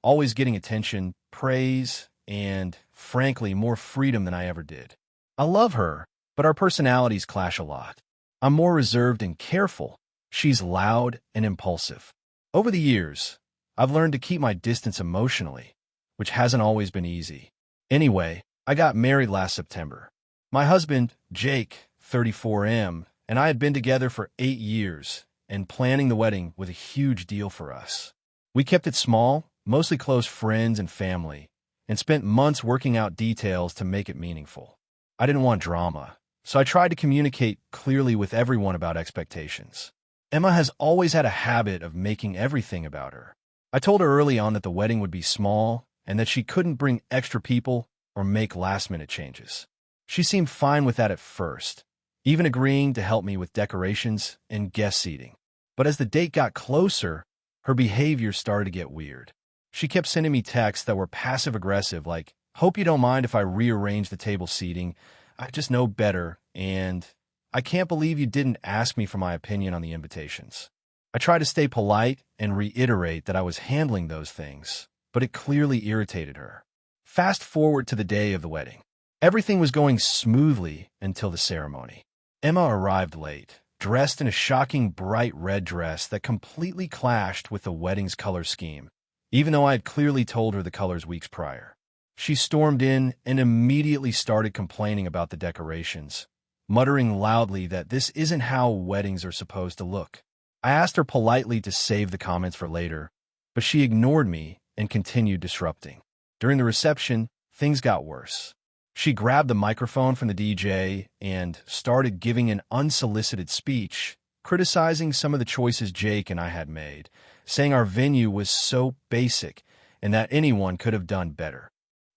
always getting attention, praise, and, frankly, more freedom than I ever did. I love her, but our personalities clash a lot. I'm more reserved and careful. She's loud and impulsive. Over the years, I've learned to keep my distance emotionally, which hasn't always been easy. Anyway, I got married last September. My husband, Jake, 34M, and I had been together for 8 years, and planning the wedding was a huge deal for us. We kept it small, mostly close friends and family, and spent months working out details to make it meaningful. I didn't want drama, so I tried to communicate clearly with everyone about expectations. Emma has always had a habit of making everything about her. I told her early on that the wedding would be small and that she couldn't bring extra people or make last-minute changes. She seemed fine with that at first, even agreeing to help me with decorations and guest seating. But as the date got closer, her behavior started to get weird. She kept sending me texts that were passive-aggressive, like, "Hope you don't mind if I rearrange the table seating. I just know better, and I can't believe you didn't ask me for my opinion on the invitations." I tried to stay polite and reiterate that I was handling those things, but it clearly irritated her. Fast forward to the day of the wedding. Everything was going smoothly until the ceremony. Emma arrived late, dressed in a shocking bright red dress that completely clashed with the wedding's color scheme, even though I had clearly told her the colors weeks prior. She stormed in and immediately started complaining about the decorations, muttering loudly that this isn't how weddings are supposed to look. I asked her politely to save the comments for later, but she ignored me and continued disrupting. During the reception, things got worse. She grabbed the microphone from the DJ and started giving an unsolicited speech, criticizing some of the choices Jake and I had made, saying our venue was so basic and that anyone could have done better.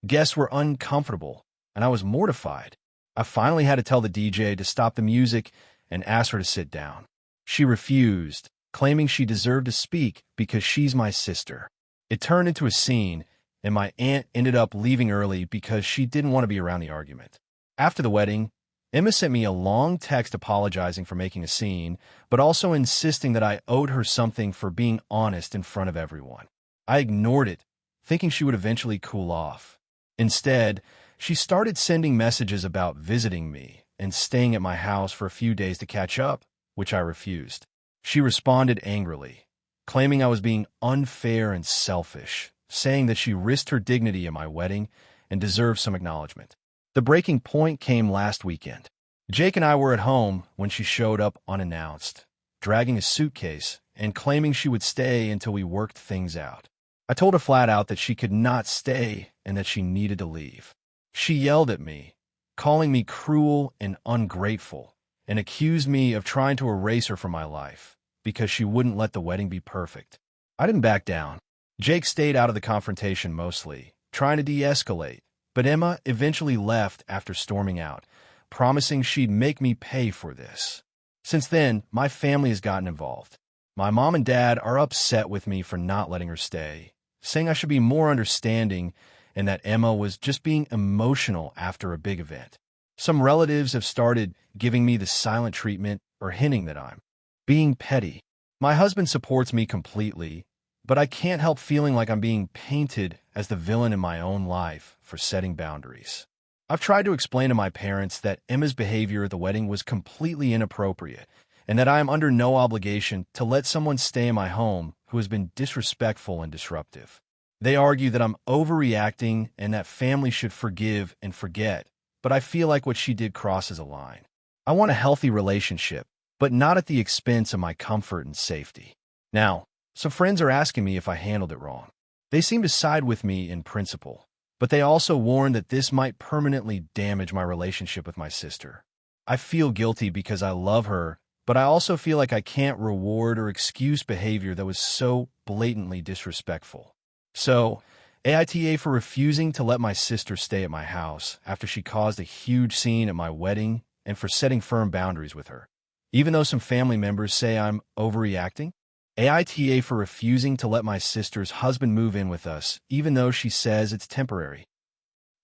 Guests were uncomfortable, and I was mortified. I finally had to tell the DJ to stop the music and ask her to sit down. She refused, claiming she deserved to speak because she's my sister. It turned into a scene, and my aunt ended up leaving early because she didn't want to be around the argument. After the wedding, Emma sent me a long text apologizing for making a scene, but also insisting that I owed her something for being honest in front of everyone. I ignored it, thinking she would eventually cool off. Instead, she started sending messages about visiting me and staying at my house for a few days to catch up, which I refused. She responded angrily, claiming I was being unfair and selfish, saying that she risked her dignity at my wedding and deserved some acknowledgement. The breaking point came last weekend. Jake and I were at home when she showed up unannounced, dragging a suitcase and claiming she would stay until we worked things out. I told her flat out that she could not stay and that she needed to leave. She yelled at me, calling me cruel and ungrateful, and accused me of trying to erase her from my life, because she wouldn't let the wedding be perfect. I didn't back down. Jake stayed out of the confrontation mostly, trying to de-escalate, but Emma eventually left after storming out, promising she'd make me pay for this. Since then, my family has gotten involved. My mom and dad are upset with me for not letting her stay, saying I should be more understanding and that Emma was just being emotional after a big event. Some relatives have started giving me the silent treatment or hinting that I'm being petty. My husband supports me completely, but I can't help feeling like I'm being painted as the villain in my own life for setting boundaries. I've tried to explain to my parents that Emma's behavior at the wedding was completely inappropriate and that I am under no obligation to let someone stay in my home who has been disrespectful and disruptive. They argue that I'm overreacting and that family should forgive and forget, but I feel like what she did crosses a line. I want a healthy relationship, but not at the expense of my comfort and safety. Now, some friends are asking me if I handled it wrong. They seem to side with me in principle, but they also warn that this might permanently damage my relationship with my sister. I feel guilty because I love her, but I also feel like I can't reward or excuse behavior that was so blatantly disrespectful. So, AITA for refusing to let my sister stay at my house after she caused a huge scene at my wedding and for setting firm boundaries with her. Even though some family members say I'm overreacting, AITA for refusing to let my sister's husband move in with us, even though she says it's temporary.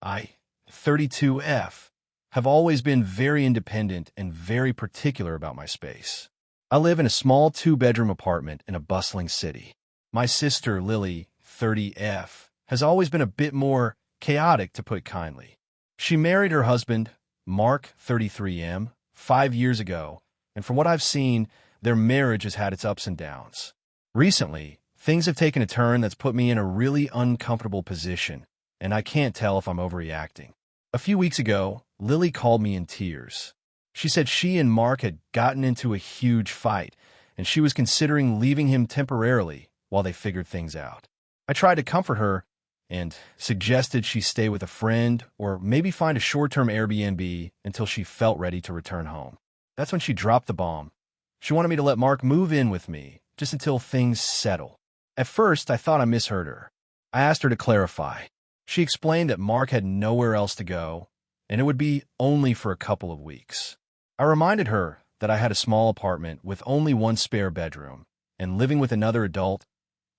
I, 32F, have always been very independent and very particular about my space. I live in a small 2-bedroom apartment in a bustling city. My sister, Lily, 30F, has always been a bit more chaotic, to put it kindly. She married her husband, Mark, 33M, 5 years ago, and from what I've seen, their marriage has had its ups and downs. Recently, things have taken a turn that's put me in a really uncomfortable position, and I can't tell if I'm overreacting. A few weeks ago, Lily called me in tears. She said she and Mark had gotten into a huge fight, and she was considering leaving him temporarily while they figured things out. I tried to comfort her and suggested she stay with a friend or maybe find a short-term Airbnb until she felt ready to return home. That's when she dropped the bomb. She wanted me to let Mark move in with me, just until things settle. At first, I thought I misheard her. I asked her to clarify. She explained that Mark had nowhere else to go, and it would be only for a couple of weeks. I reminded her that I had a small apartment with only one spare bedroom, and living with another adult,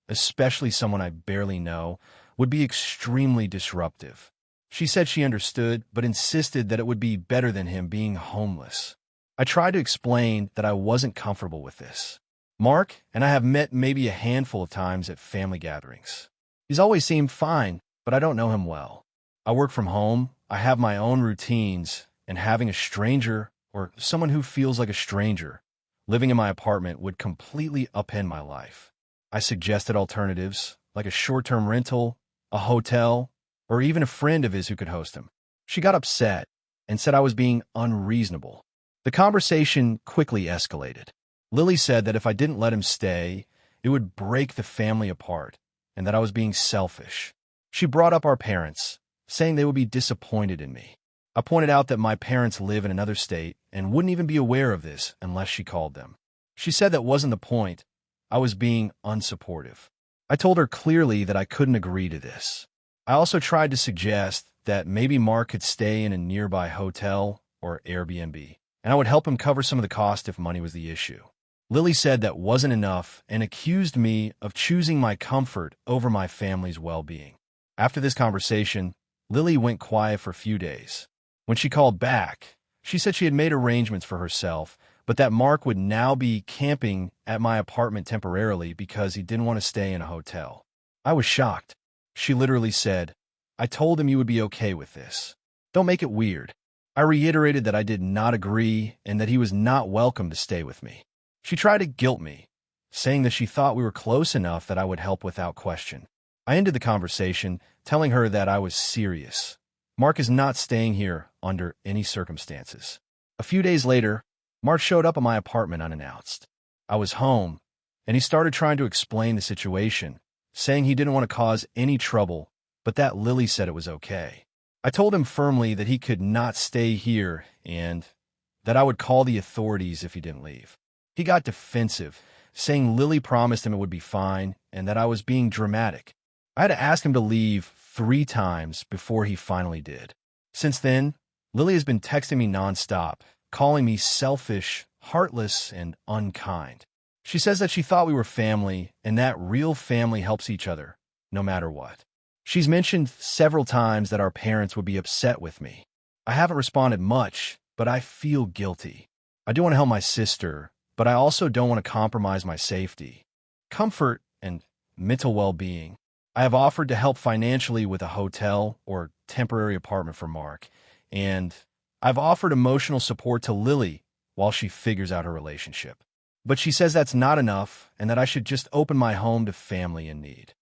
especially someone I barely know, would be extremely disruptive. She said she understood, but insisted that it would be better than him being homeless. I tried to explain that I wasn't comfortable with this. Mark and I have met maybe a handful of times at family gatherings. He's always seemed fine, but I don't know him well. I work from home, I have my own routines, and having a stranger, or someone who feels like a stranger, living in my apartment would completely upend my life. I suggested alternatives, like a short-term rental, a hotel, or even a friend of his who could host him. She got upset and said I was being unreasonable. The conversation quickly escalated. Lily said that if I didn't let him stay, it would break the family apart, and that I was being selfish. She brought up our parents, saying they would be disappointed in me. I pointed out that my parents live in another state and wouldn't even be aware of this unless she called them. She said that wasn't the point. I was being unsupportive. I told her clearly that I couldn't agree to this. I also tried to suggest that maybe Mark could stay in a nearby hotel or Airbnb, and I would help him cover some of the cost if money was the issue. Lily said that wasn't enough and accused me of choosing my comfort over my family's well-being. After this conversation, Lily went quiet for a few days. When she called back, she said she had made arrangements for herself, but that Mark would now be camping at my apartment temporarily because he didn't want to stay in a hotel. I was shocked. She literally said, "I told him you would be okay with this. Don't make it weird." I reiterated that I did not agree and that he was not welcome to stay with me. She tried to guilt me, saying that she thought we were close enough that I would help without question. I ended the conversation, telling her that I was serious. Mark is not staying here under any circumstances. A few days later, Mark showed up at my apartment unannounced. I was home, and he started trying to explain the situation, saying he didn't want to cause any trouble, but that Lily said it was okay. I told him firmly that he could not stay here and that I would call the authorities if he didn't leave. He got defensive, saying Lily promised him it would be fine and that I was being dramatic. I had to ask him to leave 3 times before he finally did. Since then, Lily has been texting me nonstop, calling me selfish, heartless, and unkind. She says that she thought we were family and that real family helps each other, no matter what. She's mentioned several times that our parents would be upset with me. I haven't responded much, but I feel guilty. I do want to help my sister, but I also don't want to compromise my safety, comfort, and mental well-being. I have offered to help financially with a hotel or temporary apartment for Mark, and I've offered emotional support to Lily while she figures out her relationship. But she says that's not enough and that I should just open my home to family in need.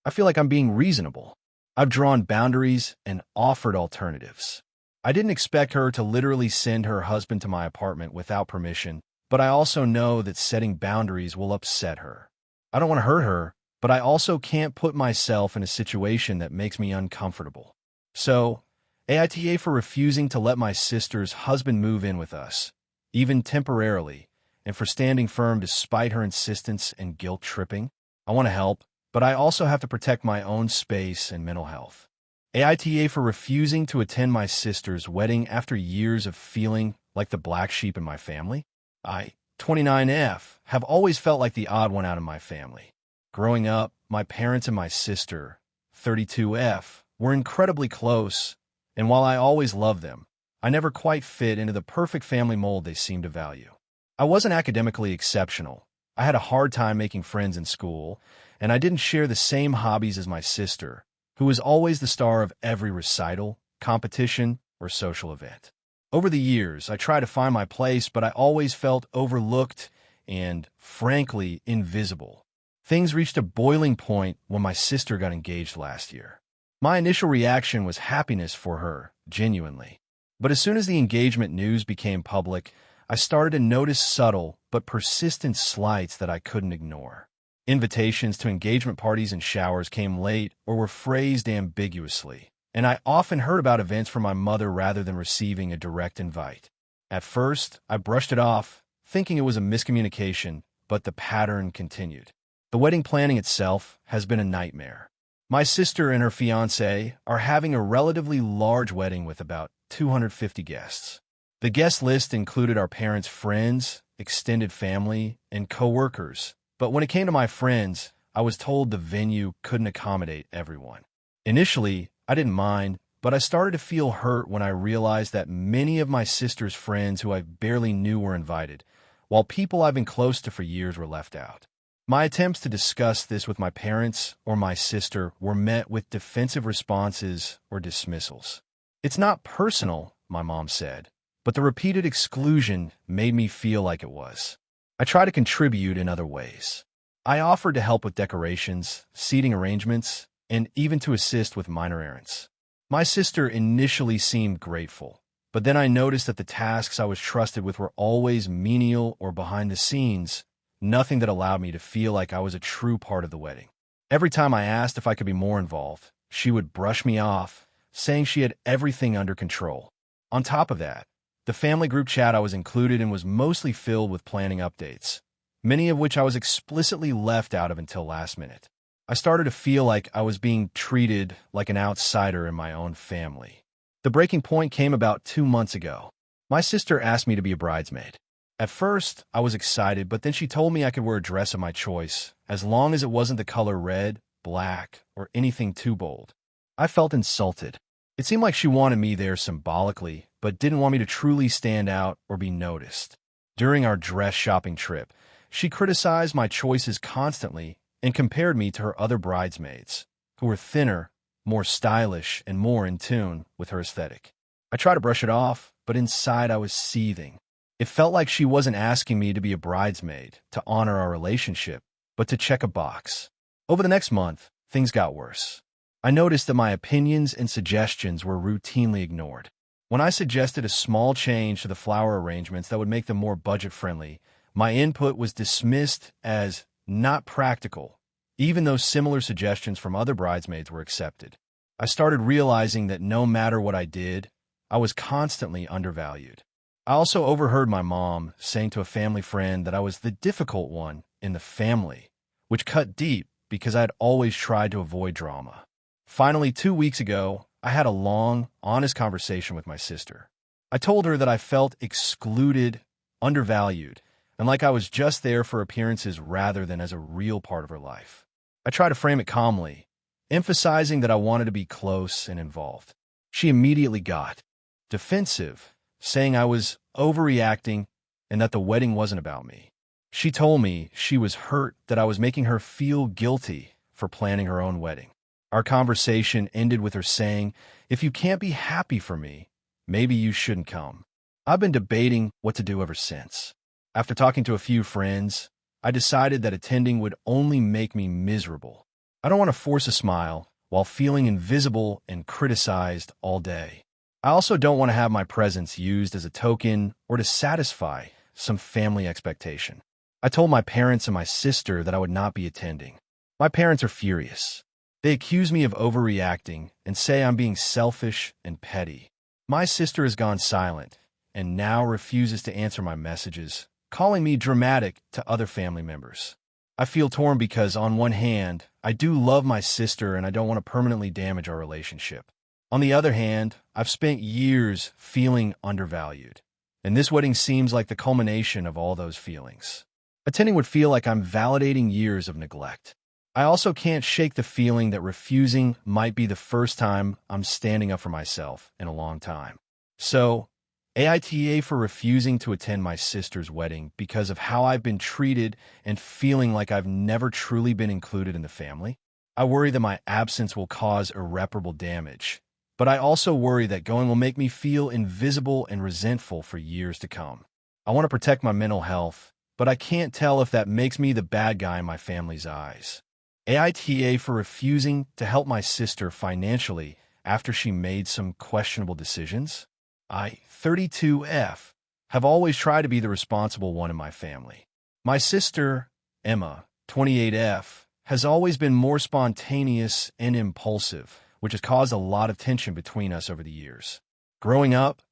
I feel like I'm being reasonable. I've drawn boundaries and offered alternatives. I didn't expect her to literally send her husband to my apartment without permission, but I also know that setting boundaries will upset her. I don't want to hurt her, but I also can't put myself in a situation that makes me uncomfortable. So, AITA for refusing to let my sister's husband move in with us, even temporarily, and for standing firm despite her insistence and guilt-tripping. I want to help, but I also have to protect my own space and mental health. AITA for refusing to attend my sister's wedding after years of feeling like the black sheep in my family. I, 29F, have always felt like the odd one out of my family. Growing up, my parents and my sister, 32F, were incredibly close, and while I always loved them, I never quite fit into the perfect family mold they seemed to value. I wasn't academically exceptional. I had a hard time making friends in school, and I didn't share the same hobbies as my sister, who was always the star of every recital, competition, or social event. Over the years, I tried to find my place, but I always felt overlooked and, frankly, invisible. Things reached a boiling point when my sister got engaged last year. My initial reaction was happiness for her, genuinely. But as soon as the engagement news became public, I started to notice subtle but persistent slights that I couldn't ignore. Invitations to engagement parties and showers came late or were phrased ambiguously, and I often heard about events from my mother rather than receiving a direct invite. At first, I brushed it off, thinking it was a miscommunication, but the pattern continued. The wedding planning itself has been a nightmare. My sister and her fiancé are having a relatively large wedding with about 250 guests. The guest list included our parents' friends, extended family, and co-workers. But when it came to my friends, I was told the venue couldn't accommodate everyone. Initially, I didn't mind, but I started to feel hurt when I realized that many of my sister's friends who I barely knew were invited, while people I've been close to for years were left out. My attempts to discuss this with my parents or my sister were met with defensive responses or dismissals. It's not personal, my mom said, but the repeated exclusion made me feel like it was. I try to contribute in other ways. I offered to help with decorations, seating arrangements, and even to assist with minor errands. My sister initially seemed grateful, but then I noticed that the tasks I was trusted with were always menial or behind the scenes, nothing that allowed me to feel like I was a true part of the wedding. Every time I asked if I could be more involved, she would brush me off, saying she had everything under control. On top of that, the family group chat I was included in was mostly filled with planning updates, many of which I was explicitly left out of until last minute. I started to feel like I was being treated like an outsider in my own family. The breaking point came about 2 months ago. My sister asked me to be a bridesmaid. At first, I was excited, but then she told me I could wear a dress of my choice, as long as it wasn't the color red, black, or anything too bold. I felt insulted. It seemed like she wanted me there symbolically, but didn't want me to truly stand out or be noticed. During our dress shopping trip, she criticized my choices constantly and compared me to her other bridesmaids, who were thinner, more stylish, and more in tune with her aesthetic. I tried to brush it off, but inside I was seething. It felt like she wasn't asking me to be a bridesmaid, to honor our relationship, but to check a box. Over the next month, things got worse. I noticed that my opinions and suggestions were routinely ignored. When I suggested a small change to the flower arrangements that would make them more budget-friendly, my input was dismissed as not practical, even though similar suggestions from other bridesmaids were accepted. I started realizing that no matter what I did, I was constantly undervalued. I also overheard my mom saying to a family friend that I was the difficult one in the family, which cut deep because I had always tried to avoid drama. Finally, 2 weeks ago, I had a long, honest conversation with my sister. I told her that I felt excluded, undervalued, and like I was just there for appearances rather than as a real part of her life. I tried to frame it calmly, emphasizing that I wanted to be close and involved. She immediately got defensive, saying I was overreacting and that the wedding wasn't about me. She told me she was hurt that I was making her feel guilty for planning her own wedding. Our conversation ended with her saying, "If you can't be happy for me, maybe you shouldn't come." I've been debating what to do ever since. After talking to a few friends, I decided that attending would only make me miserable. I don't want to force a smile while feeling invisible and criticized all day. I also don't want to have my presence used as a token or to satisfy some family expectation. I told my parents and my sister that I would not be attending. My parents are furious. They accuse me of overreacting and say I'm being selfish and petty. My sister has gone silent and now refuses to answer my messages, calling me dramatic to other family members. I feel torn because, on one hand, I do love my sister and I don't want to permanently damage our relationship. On the other hand, I've spent years feeling undervalued, and this wedding seems like the culmination of all those feelings. Attending would feel like I'm validating years of neglect. I also can't shake the feeling that refusing might be the first time I'm standing up for myself in a long time. So, AITA for refusing to attend my sister's wedding because of how I've been treated and feeling like I've never truly been included in the family. I worry that my absence will cause irreparable damage, but I also worry that going will make me feel invisible and resentful for years to come. I want to protect my mental health, but I can't tell if that makes me the bad guy in my family's eyes. AITA for refusing to help my sister financially after she made some questionable decisions. I, 32F, have always tried to be the responsible one in my family. My sister, Emma, 28F, has always been more spontaneous and impulsive, which has caused a lot of tension between us over the years. Growing up,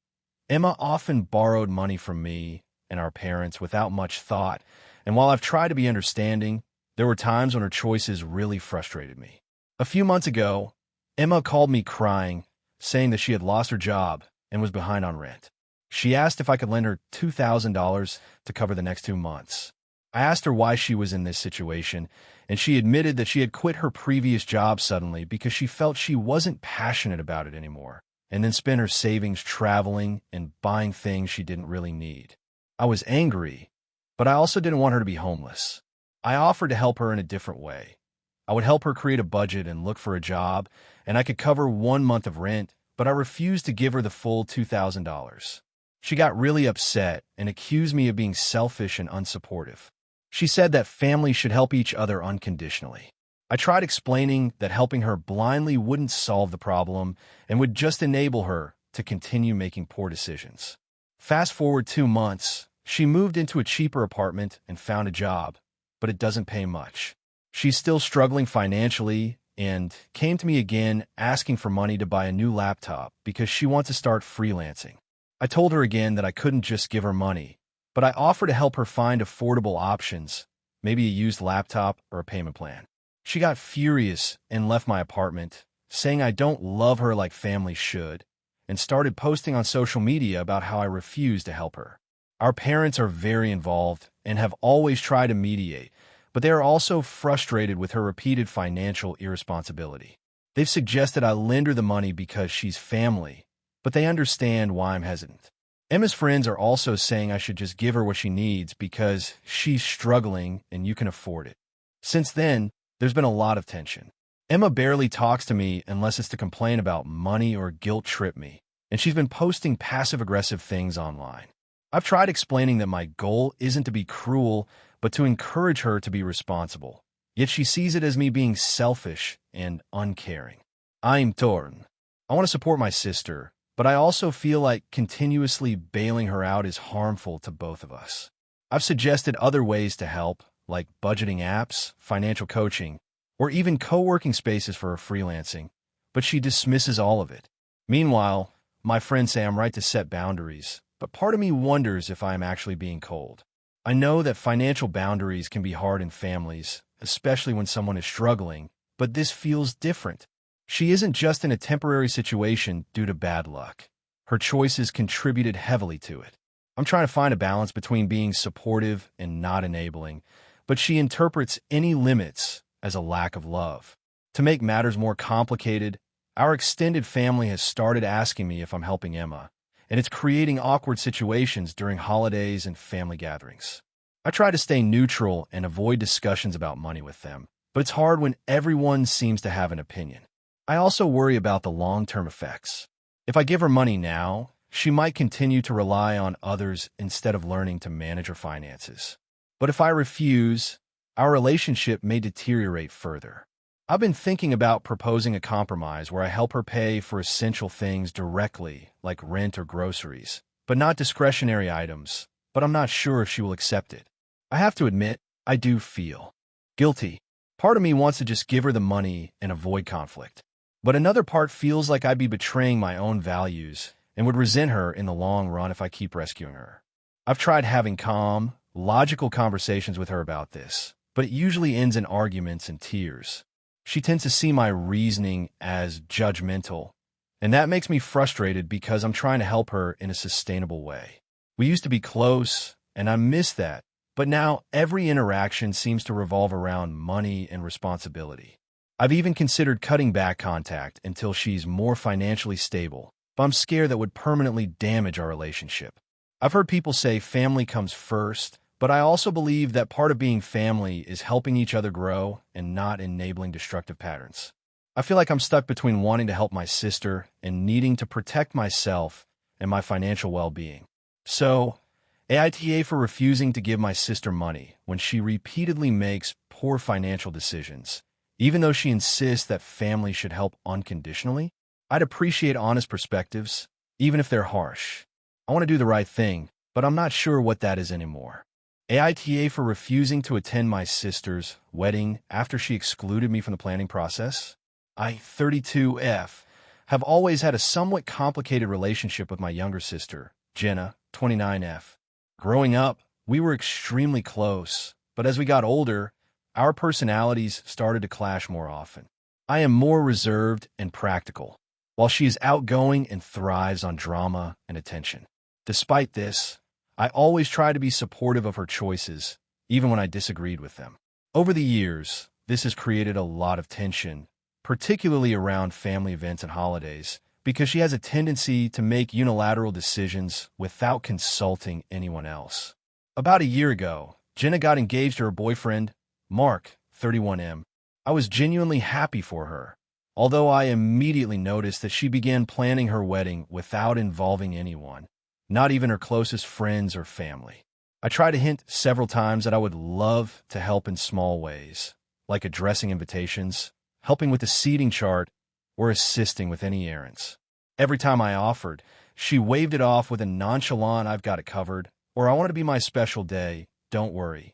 Emma often borrowed money from me and our parents without much thought, and while I've tried to be understanding, there were times when her choices really frustrated me. A few months ago, Emma called me crying, saying that she had lost her job and was behind on rent. She asked if I could lend her $2,000 to cover the next 2 months. I asked her why she was in this situation, and she admitted that she had quit her previous job suddenly because she felt she wasn't passionate about it anymore, and then spent her savings traveling and buying things she didn't really need. I was angry, but I also didn't want her to be homeless. I offered to help her in a different way. I would help her create a budget and look for a job, and I could cover 1 month of rent, but I refused to give her the full $2,000. She got really upset and accused me of being selfish and unsupportive. She said that families should help each other unconditionally. I tried explaining that helping her blindly wouldn't solve the problem and would just enable her to continue making poor decisions. Fast forward 2 months, she moved into a cheaper apartment and found a job, but it doesn't pay much. She's still struggling financially and came to me again asking for money to buy a new laptop because she wants to start freelancing. I told her again that I couldn't just give her money, but I offered to help her find affordable options, maybe a used laptop or a payment plan. She got furious and left my apartment, saying I don't love her like families should, and started posting on social media about how I refuse to help her. Our parents are very involved and have always tried to mediate, but they are also frustrated with her repeated financial irresponsibility. They've suggested I lend her the money because she's family, but they understand why I'm hesitant. Emma's friends are also saying I should just give her what she needs because she's struggling and you can afford it. Since then, there's been a lot of tension. Emma barely talks to me unless it's to complain about money or guilt trip me, and she's been posting passive-aggressive things online. I've tried explaining that my goal isn't to be cruel, but to encourage her to be responsible. Yet she sees it as me being selfish and uncaring. I'm torn. I want to support my sister, but I also feel like continuously bailing her out is harmful to both of us. I've suggested other ways to help, like budgeting apps, financial coaching, or even co-working spaces for her freelancing, but she dismisses all of it. Meanwhile, my friends say I'm right to set boundaries, but part of me wonders if I am actually being cold. I know that financial boundaries can be hard in families, especially when someone is struggling, but this feels different. She isn't just in a temporary situation due to bad luck. Her choices contributed heavily to it. I'm trying to find a balance between being supportive and not enabling, but she interprets any limits as a lack of love. To make matters more complicated, our extended family has started asking me if I'm helping Emma, and it's creating awkward situations during holidays and family gatherings. I try to stay neutral and avoid discussions about money with them, but it's hard when everyone seems to have an opinion. I also worry about the long-term effects. If I give her money now, she might continue to rely on others instead of learning to manage her finances. But if I refuse, our relationship may deteriorate further. I've been thinking about proposing a compromise where I help her pay for essential things directly, like rent or groceries, but not discretionary items, but I'm not sure if she will accept it. I have to admit, I do feel guilty. Part of me wants to just give her the money and avoid conflict. But another part feels like I'd be betraying my own values and would resent her in the long run if I keep rescuing her. I've tried having calm, logical conversations with her about this, but it usually ends in arguments and tears. She tends to see my reasoning as judgmental, and that makes me frustrated because I'm trying to help her in a sustainable way. We used to be close, and I miss that, but now every interaction seems to revolve around money and responsibility. I've even considered cutting back contact until she's more financially stable, but I'm scared that would permanently damage our relationship. I've heard people say family comes first, but I also believe that part of being family is helping each other grow and not enabling destructive patterns. I feel like I'm stuck between wanting to help my sister and needing to protect myself and my financial well-being. So, AITA for refusing to give my sister money when she repeatedly makes poor financial decisions, even though she insists that family should help unconditionally. I'd appreciate honest perspectives, even if they're harsh. I want to do the right thing, but I'm not sure what that is anymore. AITA for refusing to attend my sister's wedding after she excluded me from the planning process. I, 32F, have always had a somewhat complicated relationship with my younger sister, Jenna, 29F. Growing up, we were extremely close, but as we got older, our personalities started to clash more often. I am more reserved and practical, while she is outgoing and thrives on drama and attention. Despite this, I always try to be supportive of her choices, even when I disagreed with them. Over the years, this has created a lot of tension, particularly around family events and holidays, because she has a tendency to make unilateral decisions without consulting anyone else. About a year ago, Jenna got engaged to her boyfriend, Mark, 31M. I was genuinely happy for her, although I immediately noticed that she began planning her wedding without involving anyone, not even her closest friends or family. I tried to hint several times that I would love to help in small ways, like addressing invitations, helping with the seating chart, or assisting with any errands. Every time I offered, she waved it off with a nonchalant "I've got it covered," or "I want it to be my special day, don't worry."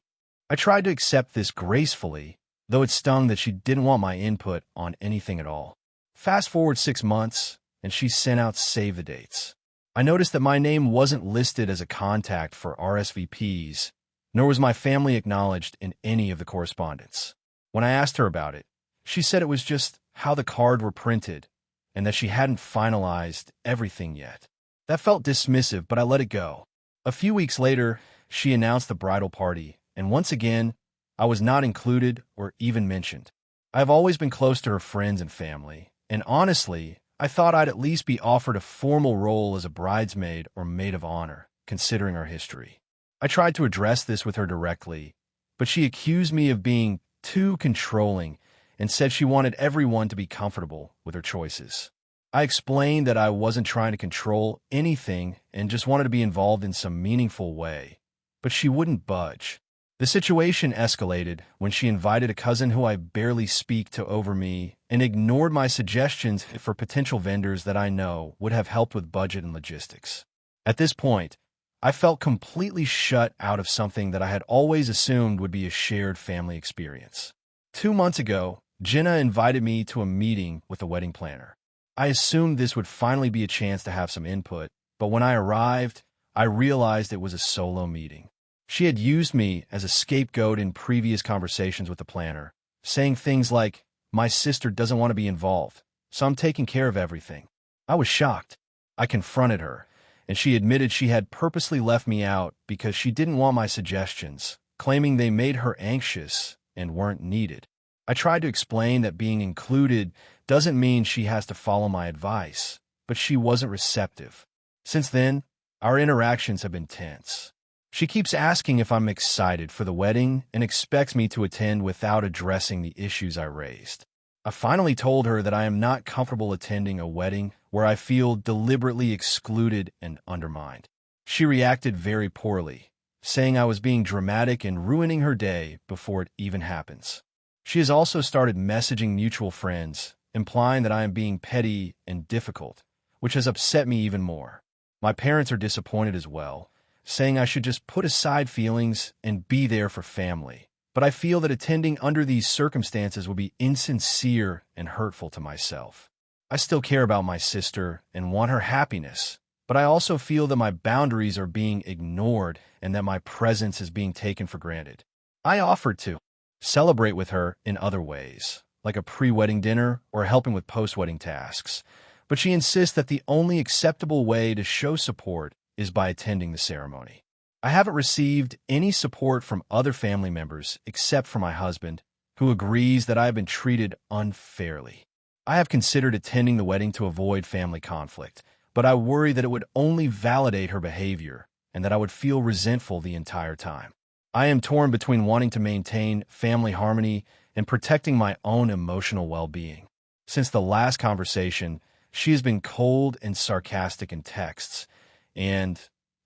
I tried to accept this gracefully, though it stung that she didn't want my input on anything at all. Fast forward 6 months, and she sent out save the dates. I noticed that my name wasn't listed as a contact for RSVPs, nor was my family acknowledged in any of the correspondence. When I asked her about it, she said it was just how the cards were printed and that she hadn't finalized everything yet. That felt dismissive, but I let it go. A few weeks later, she announced the bridal party, and once again, I was not included or even mentioned. I've always been close to her friends and family, and honestly, I thought I'd at least be offered a formal role as a bridesmaid or maid of honor, considering our history. I tried to address this with her directly, but she accused me of being too controlling and said she wanted everyone to be comfortable with her choices. I explained that I wasn't trying to control anything and just wanted to be involved in some meaningful way, but she wouldn't budge. The situation escalated when she invited a cousin who I barely speak to over me and ignored my suggestions for potential vendors that I know would have helped with budget and logistics. At this point, I felt completely shut out of something that I had always assumed would be a shared family experience. 2 months ago, Jenna invited me to a meeting with a wedding planner. I assumed this would finally be a chance to have some input, but when I arrived, I realized it was a solo meeting. She had used me as a scapegoat in previous conversations with the planner, saying things like, "My sister doesn't want to be involved, so I'm taking care of everything." I was shocked. I confronted her, and she admitted she had purposely left me out because she didn't want my suggestions, claiming they made her anxious and weren't needed. I tried to explain that being included doesn't mean she has to follow my advice, but she wasn't receptive. Since then, our interactions have been tense. She keeps asking if I'm excited for the wedding and expects me to attend without addressing the issues I raised. I finally told her that I am not comfortable attending a wedding where I feel deliberately excluded and undermined. She reacted very poorly, saying I was being dramatic and ruining her day before it even happens. She has also started messaging mutual friends, implying that I am being petty and difficult, which has upset me even more. My parents are disappointed as well, saying I should just put aside feelings and be there for family. But I feel that attending under these circumstances would be insincere and hurtful to myself. I still care about my sister and want her happiness, but I also feel that my boundaries are being ignored and that my presence is being taken for granted. I offered to celebrate with her in other ways, like a pre-wedding dinner or helping with post-wedding tasks, but she insists that the only acceptable way to show support is by attending the ceremony. I haven't received any support from other family members except for my husband, who agrees that I have been treated unfairly. I have considered attending the wedding to avoid family conflict, but I worry that it would only validate her behavior and that I would feel resentful the entire time. I am torn between wanting to maintain family harmony and protecting my own emotional well-being. Since the last conversation, she has been cold and sarcastic in texts, and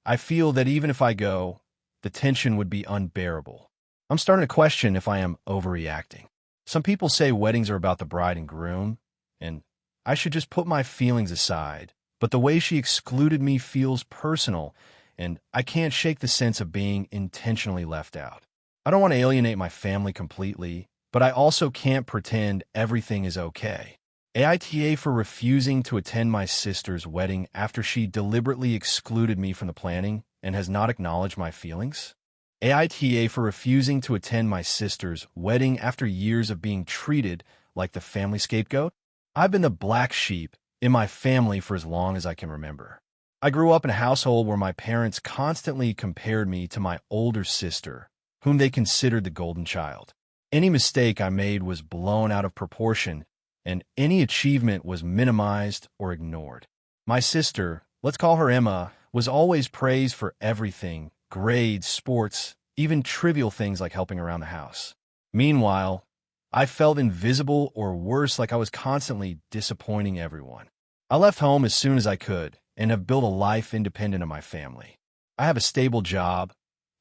I feel that even if I go, the tension would be unbearable. I'm starting to question if I am overreacting. Some people say weddings are about the bride and groom, and I should just put my feelings aside. But the way she excluded me feels personal, and I can't shake the sense of being intentionally left out. I don't want to alienate my family completely, but I also can't pretend everything is okay. AITA for refusing to attend my sister's wedding after she deliberately excluded me from the planning and has not acknowledged my feelings. AITA for refusing to attend my sister's wedding after years of being treated like the family scapegoat. I've been the black sheep in my family for as long as I can remember. I grew up in a household where my parents constantly compared me to my older sister, whom they considered the golden child. Any mistake I made was blown out of proportion, and any achievement was minimized or ignored. My sister, let's call her Emma, was always praised for everything: grades, sports, even trivial things like helping around the house. Meanwhile, I felt invisible, or worse, like I was constantly disappointing everyone. I left home as soon as I could and have built a life independent of my family. I have a stable job,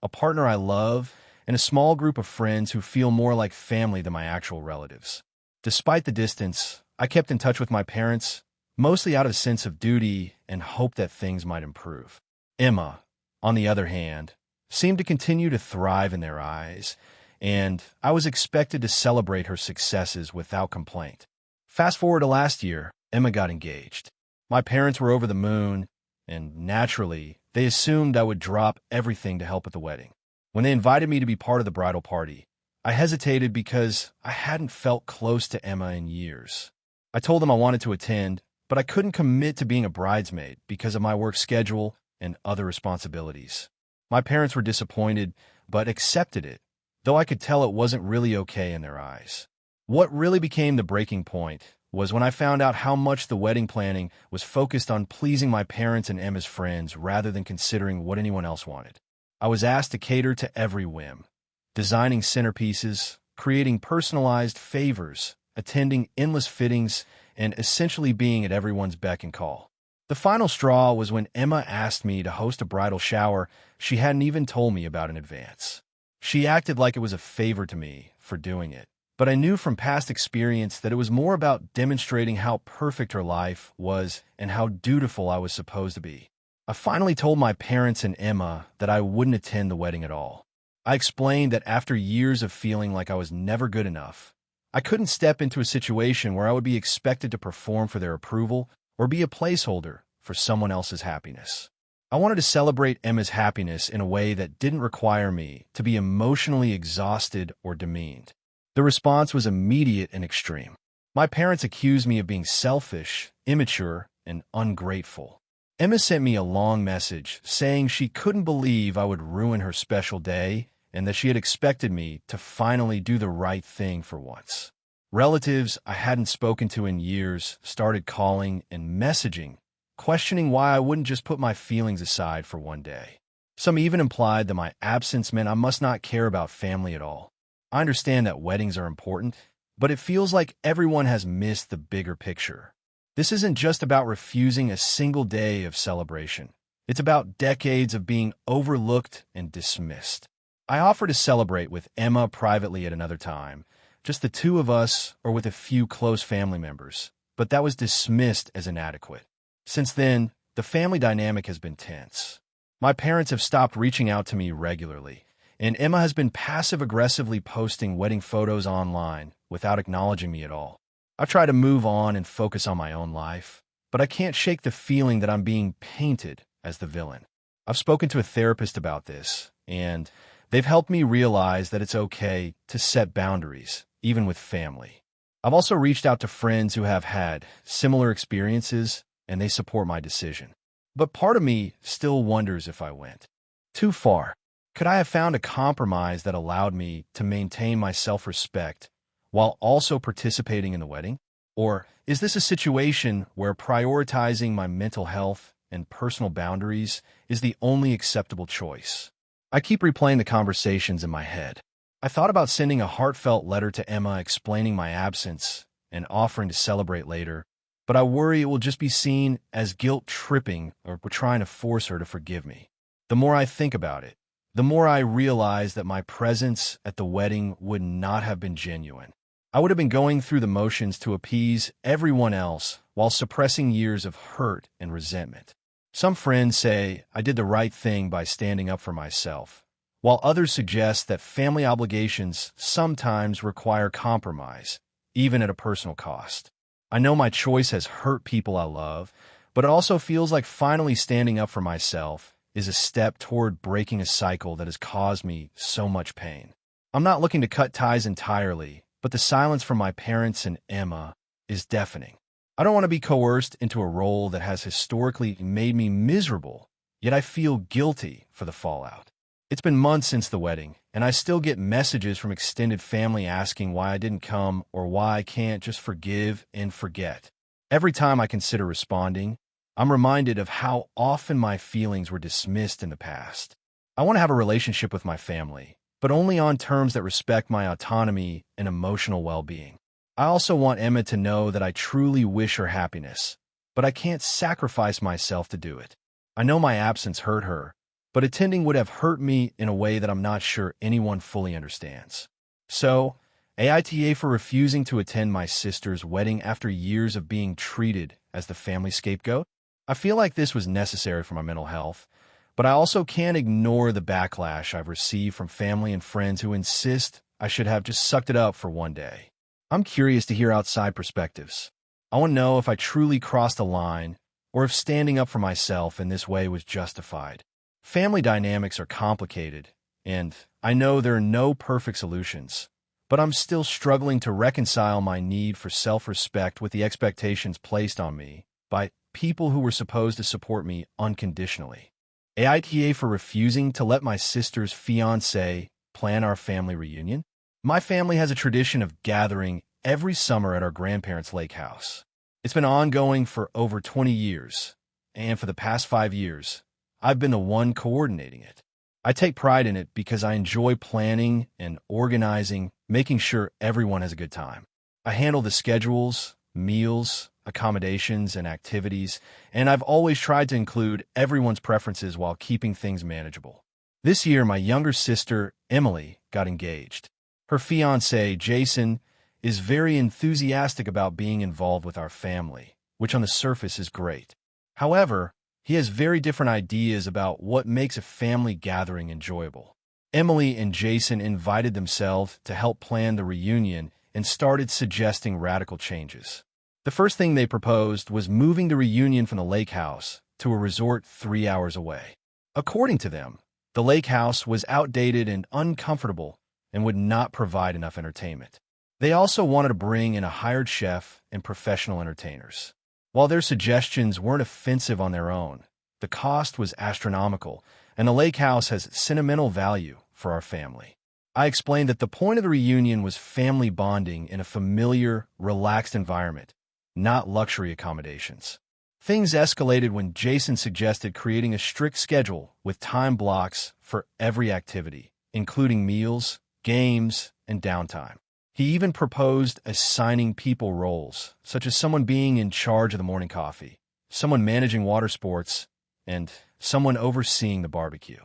a partner I love, and a small group of friends who feel more like family than my actual relatives. Despite the distance, I kept in touch with my parents, mostly out of a sense of duty and hope that things might improve. Emma, on the other hand, seemed to continue to thrive in their eyes, and I was expected to celebrate her successes without complaint. Fast forward to last year, Emma got engaged. My parents were over the moon, and naturally, they assumed I would drop everything to help at the wedding. When they invited me to be part of the bridal party, I hesitated because I hadn't felt close to Emma in years. I told them I wanted to attend, but I couldn't commit to being a bridesmaid because of my work schedule and other responsibilities. My parents were disappointed, but accepted it, though I could tell it wasn't really okay in their eyes. What really became the breaking point was when I found out how much the wedding planning was focused on pleasing my parents and Emma's friends rather than considering what anyone else wanted. I was asked to cater to every whim, designing centerpieces, creating personalized favors, attending endless fittings, and essentially being at everyone's beck and call. The final straw was when Emma asked me to host a bridal shower she hadn't even told me about in advance. She acted like it was a favor to me for doing it, but I knew from past experience that it was more about demonstrating how perfect her life was and how dutiful I was supposed to be. I finally told my parents and Emma that I wouldn't attend the wedding at all. I explained that after years of feeling like I was never good enough, I couldn't step into a situation where I would be expected to perform for their approval or be a placeholder for someone else's happiness. I wanted to celebrate Emma's happiness in a way that didn't require me to be emotionally exhausted or demeaned. The response was immediate and extreme. My parents accused me of being selfish, immature, and ungrateful. Emma sent me a long message saying she couldn't believe I would ruin her special day and that she had expected me to finally do the right thing for once. Relatives I hadn't spoken to in years started calling and messaging, questioning why I wouldn't just put my feelings aside for one day. Some even implied that my absence meant I must not care about family at all. I understand that weddings are important, but it feels like everyone has missed the bigger picture. This isn't just about refusing a single day of celebration. It's about decades of being overlooked and dismissed. I offered to celebrate with Emma privately at another time, just the two of us or with a few close family members, but that was dismissed as inadequate. Since then, the family dynamic has been tense. My parents have stopped reaching out to me regularly, and Emma has been passive-aggressively posting wedding photos online without acknowledging me at all. I've tried to move on and focus on my own life, but I can't shake the feeling that I'm being painted as the villain. I've spoken to a therapist about this, and they've helped me realize that it's okay to set boundaries, even with family. I've also reached out to friends who have had similar experiences, and they support my decision. But part of me still wonders if I went too far. Could I have found a compromise that allowed me to maintain my self-respect while also participating in the wedding? Or is this a situation where prioritizing my mental health and personal boundaries is the only acceptable choice? I keep replaying the conversations in my head. I thought about sending a heartfelt letter to Emma explaining my absence and offering to celebrate later, but I worry it will just be seen as guilt-tripping or trying to force her to forgive me. The more I think about it, the more I realize that my presence at the wedding would not have been genuine. I would have been going through the motions to appease everyone else while suppressing years of hurt and resentment. Some friends say I did the right thing by standing up for myself, while others suggest that family obligations sometimes require compromise, even at a personal cost. I know my choice has hurt people I love, but it also feels like finally standing up for myself is a step toward breaking a cycle that has caused me so much pain. I'm not looking to cut ties entirely, but the silence from my parents and Emma is deafening. I don't want to be coerced into a role that has historically made me miserable, yet I feel guilty for the fallout. It's been months since the wedding, and I still get messages from extended family asking why I didn't come or why I can't just forgive and forget. Every time I consider responding, I'm reminded of how often my feelings were dismissed in the past. I want to have a relationship with my family, but only on terms that respect my autonomy and emotional well-being. I also want Emma to know that I truly wish her happiness, but I can't sacrifice myself to do it. I know my absence hurt her, but attending would have hurt me in a way that I'm not sure anyone fully understands. So, AITA for refusing to attend my sister's wedding after years of being treated as the family scapegoat. I feel like this was necessary for my mental health, but I also can't ignore the backlash I've received from family and friends who insist I should have just sucked it up for one day. I'm curious to hear outside perspectives. I want to know if I truly crossed a line or if standing up for myself in this way was justified. Family dynamics are complicated, and I know there are no perfect solutions, but I'm still struggling to reconcile my need for self-respect with the expectations placed on me by people who were supposed to support me unconditionally. AITA for refusing to let my sister's fiancé plan our family reunion. My family has a tradition of gathering every summer at our grandparents' lake house. It's been ongoing for over 20 years, and for the past 5 years, I've been the one coordinating it. I take pride in it because I enjoy planning and organizing, making sure everyone has a good time. I handle the schedules, meals, accommodations, and activities, and I've always tried to include everyone's preferences while keeping things manageable. This year, my younger sister, Emily, got engaged. Her fiancé, Jason, is very enthusiastic about being involved with our family, which on the surface is great. However, he has very different ideas about what makes a family gathering enjoyable. Emily and Jason invited themselves to help plan the reunion and started suggesting radical changes. The first thing they proposed was moving the reunion from the lake house to a resort 3 hours away. According to them, the lake house was outdated and uncomfortable and would not provide enough entertainment. They also wanted to bring in a hired chef and professional entertainers. While their suggestions weren't offensive on their own, the cost was astronomical, and the lake house has sentimental value for our family. I explained that the point of the reunion was family bonding in a familiar, relaxed environment, not luxury accommodations. Things escalated when Jason suggested creating a strict schedule with time blocks for every activity, including meals, games, and downtime. He even proposed assigning people roles, such as someone being in charge of the morning coffee, someone managing water sports, and someone overseeing the barbecue.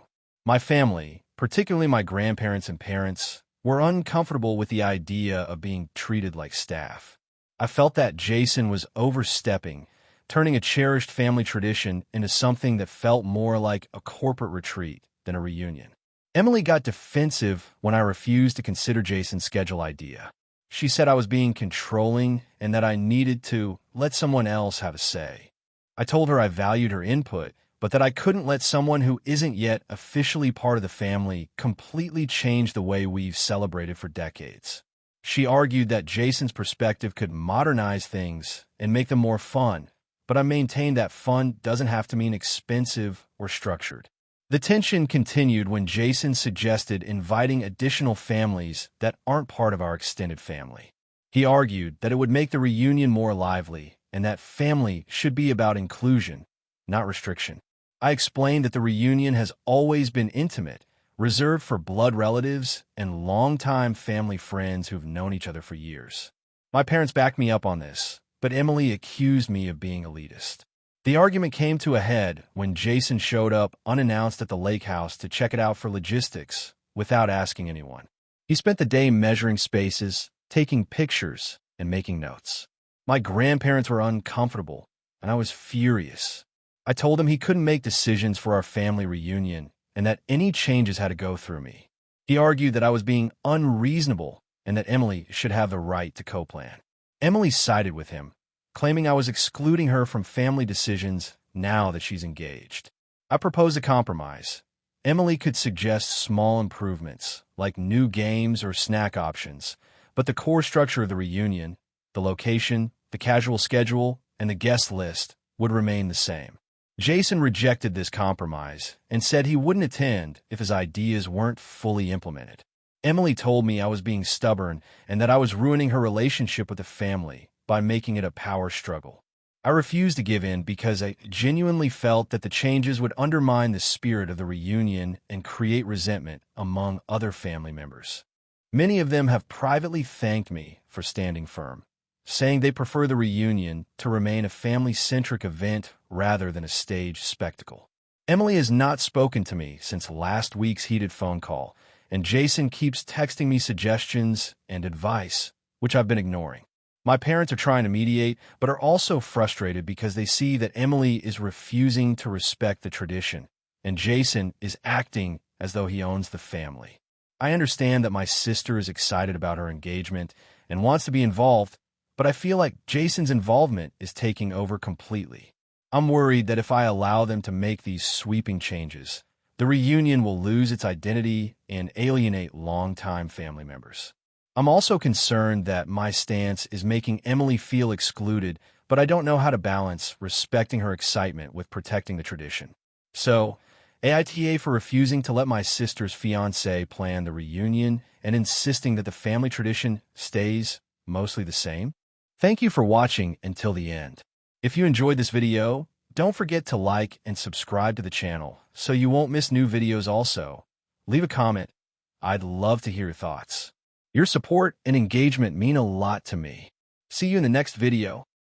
My family, particularly my grandparents and parents, were uncomfortable with the idea of being treated like staff. I felt that Jason was overstepping, turning a cherished family tradition into something that felt more like a corporate retreat than a reunion. Emily got defensive when I refused to consider Jason's schedule idea. She said I was being controlling and that I needed to let someone else have a say. I told her I valued her input, but that I couldn't let someone who isn't yet officially part of the family completely change the way we've celebrated for decades. She argued that Jason's perspective could modernize things and make them more fun, but I maintained that fun doesn't have to mean expensive or structured. The tension continued when Jason suggested inviting additional families that aren't part of our extended family. He argued that it would make the reunion more lively and that family should be about inclusion, not restriction. I explained that the reunion has always been intimate, reserved for blood relatives and longtime family friends who've known each other for years. My parents backed me up on this, but Emily accused me of being elitist. The argument came to a head when Jason showed up unannounced at the lake house to check it out for logistics without asking anyone. He spent the day measuring spaces, taking pictures, and making notes. My grandparents were uncomfortable, and I was furious. I told him he couldn't make decisions for our family reunion and that any changes had to go through me. He argued that I was being unreasonable and that Emily should have the right to co-plan. Emily sided with him, claiming I was excluding her from family decisions now that she's engaged. I proposed a compromise. Emily could suggest small improvements, like new games or snack options, but the core structure of the reunion, the location, the casual schedule, and the guest list would remain the same. Jason rejected this compromise and said he wouldn't attend if his ideas weren't fully implemented. Emily told me I was being stubborn and that I was ruining her relationship with the family by making it a power struggle. I refused to give in because I genuinely felt that the changes would undermine the spirit of the reunion and create resentment among other family members. Many of them have privately thanked me for standing firm, saying they prefer the reunion to remain a family-centric event rather than a staged spectacle. Emily has not spoken to me since last week's heated phone call, and Jason keeps texting me suggestions and advice, which I've been ignoring. My parents are trying to mediate, but are also frustrated because they see that Emily is refusing to respect the tradition, and Jason is acting as though he owns the family. I understand that my sister is excited about her engagement and wants to be involved, but I feel like Jason's involvement is taking over completely. I'm worried that if I allow them to make these sweeping changes, the reunion will lose its identity and alienate longtime family members. I'm also concerned that my stance is making Emily feel excluded, but I don't know how to balance respecting her excitement with protecting the tradition. So, AITA for refusing to let my sister's fiancé plan the reunion and insisting that the family tradition stays mostly the same. Thank you for watching until the end. If you enjoyed this video, don't forget to like and subscribe to the channel so you won't miss new videos also. Leave a comment. I'd love to hear your thoughts. Your support and engagement mean a lot to me. See you in the next video.